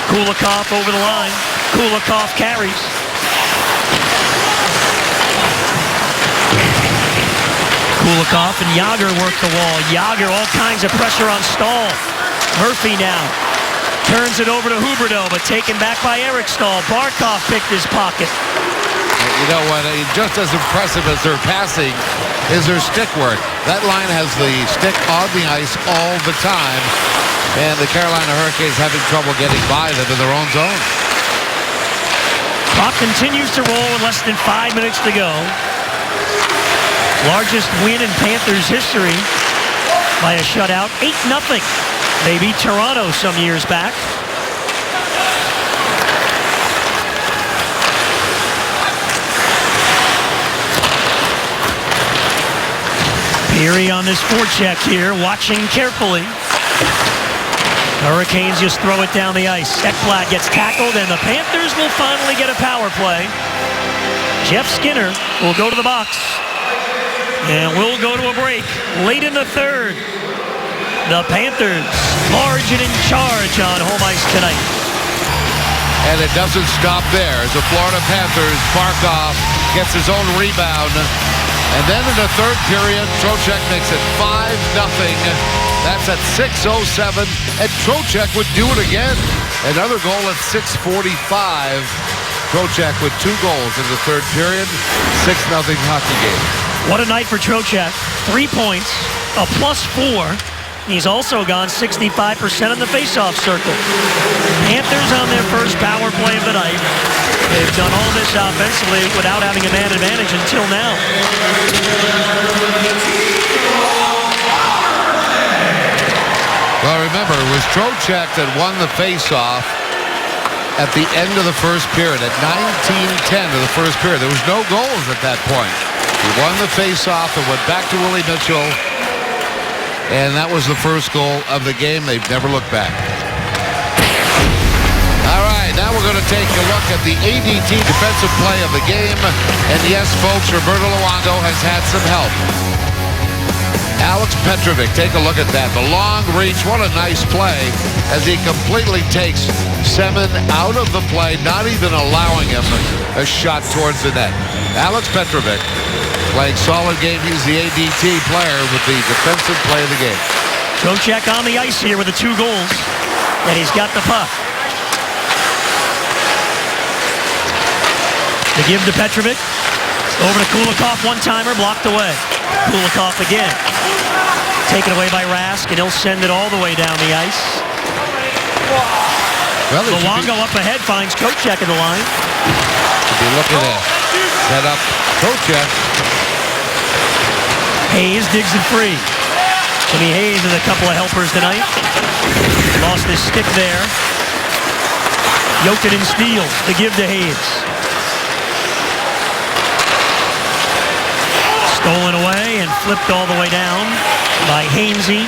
S1: Kulikov over the line. Kulikov carries. Kulikov and Yager work the wall. Yager, all kinds of pressure on Stahl. Murphy now turns it over to Huberdeau, but taken back by Eric Stahl. Barkov picked his pocket.
S2: You know what? Just as impressive as their passing is their stick work. That line has the stick on the ice all the time, and the Carolina Hurricanes having trouble getting by them in their own zone.
S1: Clock continues to roll with less than 5 minutes to go. Largest win in Panthers history by a shutout, 8-0. They beat Toronto some years back. Peary on this forecheck here, watching carefully. Hurricanes just throw it down the ice. Ekblad gets tackled, and the Panthers will finally get a power play. Jeff Skinner will go to the box. And we'll go to a break late in the third. The Panthers large and in charge on home ice tonight.
S2: And it doesn't stop there. As the Florida Panthers, Barkov gets his own rebound. And then in the third period, Trocheck makes it 5-0. That's at 6:07. And Trocheck would do it again. Another goal at 6:45. Trocheck with 2 goals in the third period. 6-0 hockey game.
S1: What a night for Trocheck. 3 points, a +4. He's also gone 65% in the faceoff circle. Panthers on their first power play of the night. They've done all this offensively without having a man advantage until now.
S2: Well, remember, it was Trocheck that won the faceoff at the end of the first period, at 19:10 of the first period. There was no goals at that point. He won the faceoff and went back to Willie Mitchell, and that was the first goal of the game. They've never looked back. All right, now we're going to take a look at the ADT defensive play of the game. And yes, folks, Roberto Luongo has had some help. Alex Petrovic, take a look at that. The long reach, what a nice play as he completely takes Semin out of the play, not even allowing him a shot towards the net. Alex Petrovic playing solid game. He's the ADT player with the defensive play of the game.
S1: Trocheck on the ice here with the 2 goals, and he's got the puck. The give to Petrovic. Over to Kulikov, one-timer, blocked away. Kulikov again. Taken away by Rask, and he'll send it all the way down the ice.
S2: Well,
S1: Luongo up ahead finds Trocheck in the line.
S2: Should be looking to set up Trocheck.
S1: Hayes digs it free. Jimmy Hayes has a couple of helpers tonight. Lost his stick there. Jokinen steals the give to Hayes. Stolen away and flipped all the way down by Hainsey.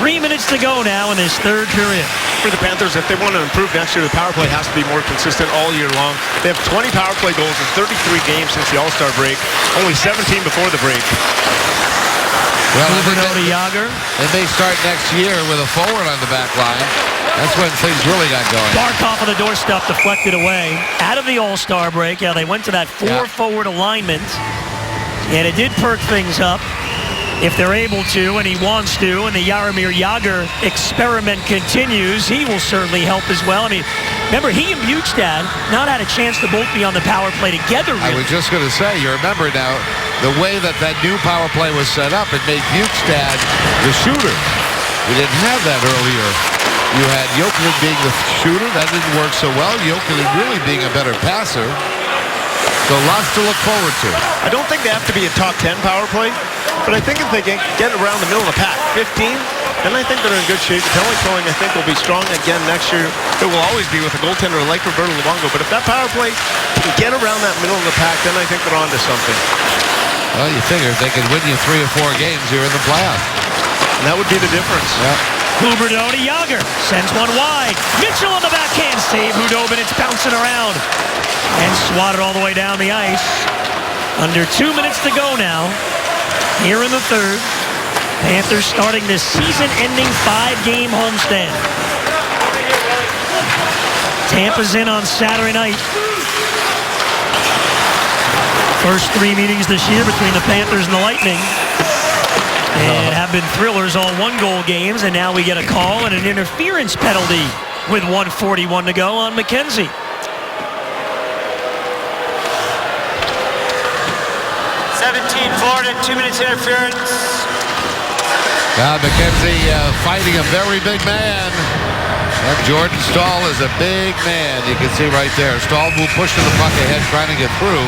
S1: 3 minutes to go now in this third period.
S3: For the Panthers, if they want to improve next year, the power play has to be more consistent all year long. They have 20 power play goals in 33 games since the All-Star break, only 17 before the break.
S2: Well,
S1: Huberdeau to Yager.
S2: They may start next year with a forward on the back line. That's when things really got going.
S1: Barkov on the doorstep, deflected away. Out of the All-Star break, they went to that 4-forward alignment. And it did perk things up if they're able to, and he wants to, and the Jaromir Jagr experiment continues. He will certainly help as well. I mean, remember, he and Bjugstad not had a chance to both be on the power play together, really.
S2: I was just going to say, you remember now, the way that new power play was set up, it made Bjugstad the shooter. We didn't have that earlier. You had Jokinen being the shooter. That didn't work so well. Jokinen really being a better passer. So lots to look forward to.
S3: I don't think they have to be a top 10 power play, but I think if they can get around the middle of the pack, 15, then I think they're in good shape. The penalty killing, I think, will be strong again next year. It will always be with a goaltender like Roberto Luongo, but if that power play can get around that middle of the pack, then I think they're on to something.
S2: Well, you figure if they could win you 3 or 4 games, you're in the playoffs.
S3: And that would be the difference.
S2: Yeah.
S1: Huberdeau to Yager. Sends one wide. Mitchell on the backhand save. Hudobin, it's bouncing around. And swatted all the way down the ice. Under 2 minutes to go now. Here in the third. Panthers starting this season-ending 5-game homestand. Tampa's in on Saturday night. First 3 meetings this year between the Panthers and the Lightning. And have been thrillers, all 1-goal games, and now we get a call and an interference penalty with 1:41 to go on McKenzie.
S5: Florida, 2 minutes interference.
S2: McKenzie fighting a very big man. And Jordan Staal is a big man. You can see right there. Staal pushing the puck ahead, trying to get through.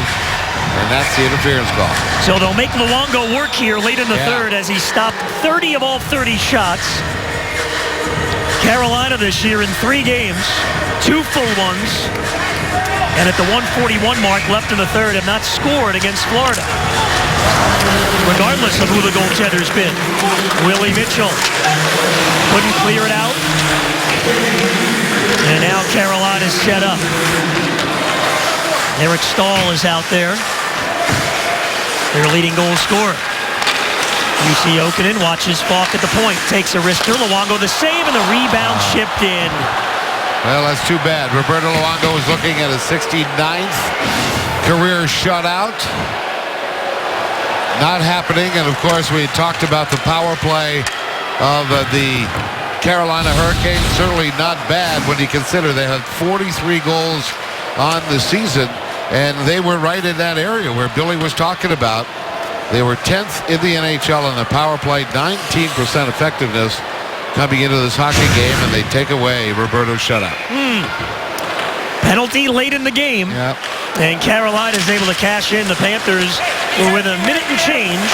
S2: And that's the interference call.
S1: So they'll make Luongo work here late in the third as he stopped 30 of all 30 shots. Carolina this year in 3 games, 2 full ones. And at the 1:41 mark left in the third have not scored against Florida. Regardless of who the goaltender's been. Willie Mitchell couldn't clear it out. And now Carolina's set up. Eric Staal is out there. Their leading goal scorer. UC Okinen watches Falk at the point. Takes a wrister. Luongo the save and the rebound chipped in.
S2: Well, that's too bad. Roberto Luongo is looking at his 69th career shutout. Not happening. And, of course, we talked about the power play of the Carolina Hurricanes. Certainly not bad when you consider they had 43 goals on the season. And they were right in that area where Billy was talking about. They were 10th in the NHL on the power play, 19% effectiveness coming into this hockey game, and they take away Roberto's shutout.
S1: Penalty late in the game.
S2: Yep.
S1: And Carolina is able to cash in. The Panthers were within a minute and change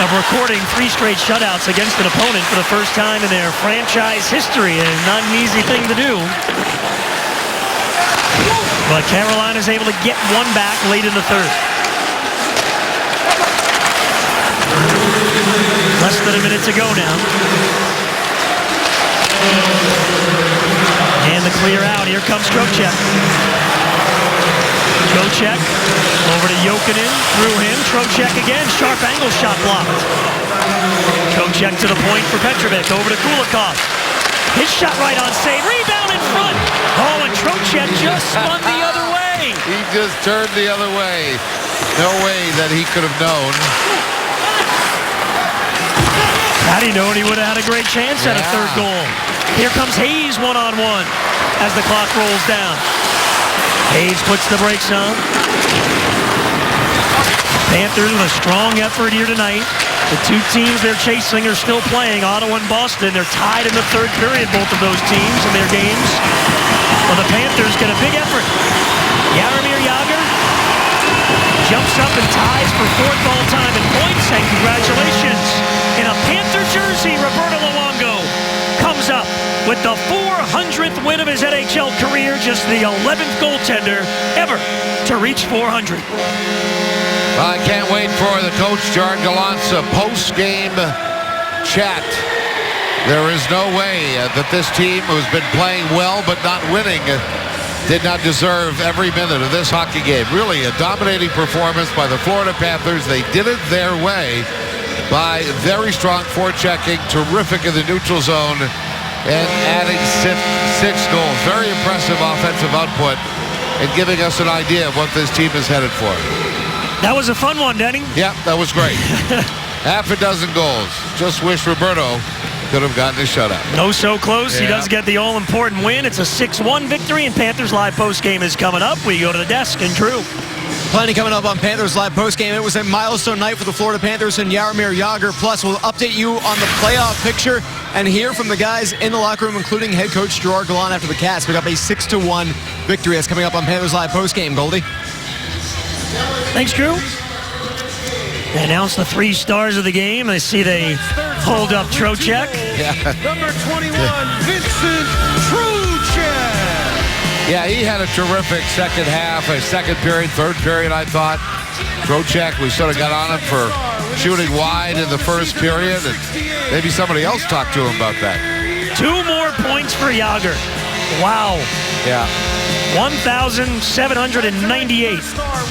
S1: of recording 3 straight shutouts against an opponent for the first time in their franchise history. And not an easy thing to do. But Carolina is able to get one back late in the third. Less than a minute to go now. And the clear out. Here comes Trocheck. Trocheck over to Jokinen. Through him. Trocheck again. Sharp angle shot blocked. Trocheck to the point for Petrovic. Over to Kulikov. His shot right on save. Rebound in front. Oh, and Trocheck just spun the other way.
S2: He just turned the other way. No way that he could have known.
S1: Had he known, he would have had a great chance at a third goal. Here comes Hayes one-on-one as the clock rolls down. Hayes puts the brakes on. Panthers with a strong effort here tonight. The 2 teams they're chasing are still playing, Ottawa and Boston. They're tied in the third period, both of those teams in their games. Well, the Panthers get a big effort. Jaromir Jagr jumps up and ties for 4th all-time in points, and congratulations. In a Panther jersey, Roberto Luongo comes up with the 400th win of his NHL career, just the 11th goaltender ever to reach 400.
S2: Well, I can't wait for the coach, Gerard Gallant's post-game chat. There is no way that this team, who's been playing well but not winning, did not deserve every minute of this hockey game. Really a dominating performance by the Florida Panthers. They did it their way by very strong forechecking, terrific in the neutral zone, and adding 6 goals. Very impressive offensive output and giving us an idea of what this team is headed for.
S1: That was a fun one, Denny.
S2: Yeah, that was great. Half a dozen goals. Just wish Roberto could have gotten his shutout.
S1: No, so close. He does get the all-important win. It's a 6-1 victory, and Panthers Live postgame is coming up. We go to the desk, and Drew.
S4: Plenty coming up on Panthers Live postgame. It was a milestone night for the Florida Panthers and Jaromir Jagr. Plus, we'll update you on the playoff picture and hear from the guys in the locker room, including head coach Gerard Gallant after the Cats pick up a 6-1 victory. That's coming up on Panthers Live postgame. Goldie.
S1: Thanks, Drew. They announced the 3 stars of the game. I see they hold up Trocheck.
S6: Number 21, Vincent Trocheck.
S2: Yeah, he had a terrific second half, a second period, third period, I thought. Trocheck, we sort of got on him for shooting wide in the first period. And Maybe somebody else talked to him about that.
S1: 2 more points for Yager. Wow.
S2: Yeah.
S1: 1,798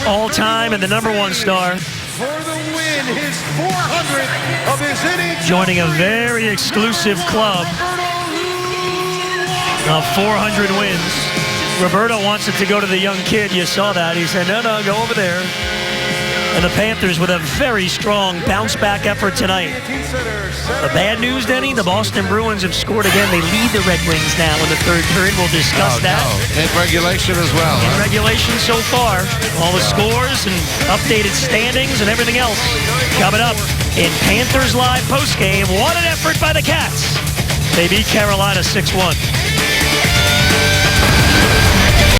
S1: all-time and the #1 star.
S6: For the win, his 400th of his innings.
S1: Joining a very exclusive club of 400 wins. Roberto wants it to go to the young kid. You saw that. He said, no, go over there. And the Panthers with a very strong bounce-back effort tonight. The bad news, Denny, the Boston Bruins have scored again. They lead the Red Wings now in the 3rd period. We'll discuss that.
S2: No. In regulation as well.
S1: In regulation so far. All the scores and updated standings and everything else coming up in Panthers Live postgame. What an effort by the Cats. They beat Carolina 6-1.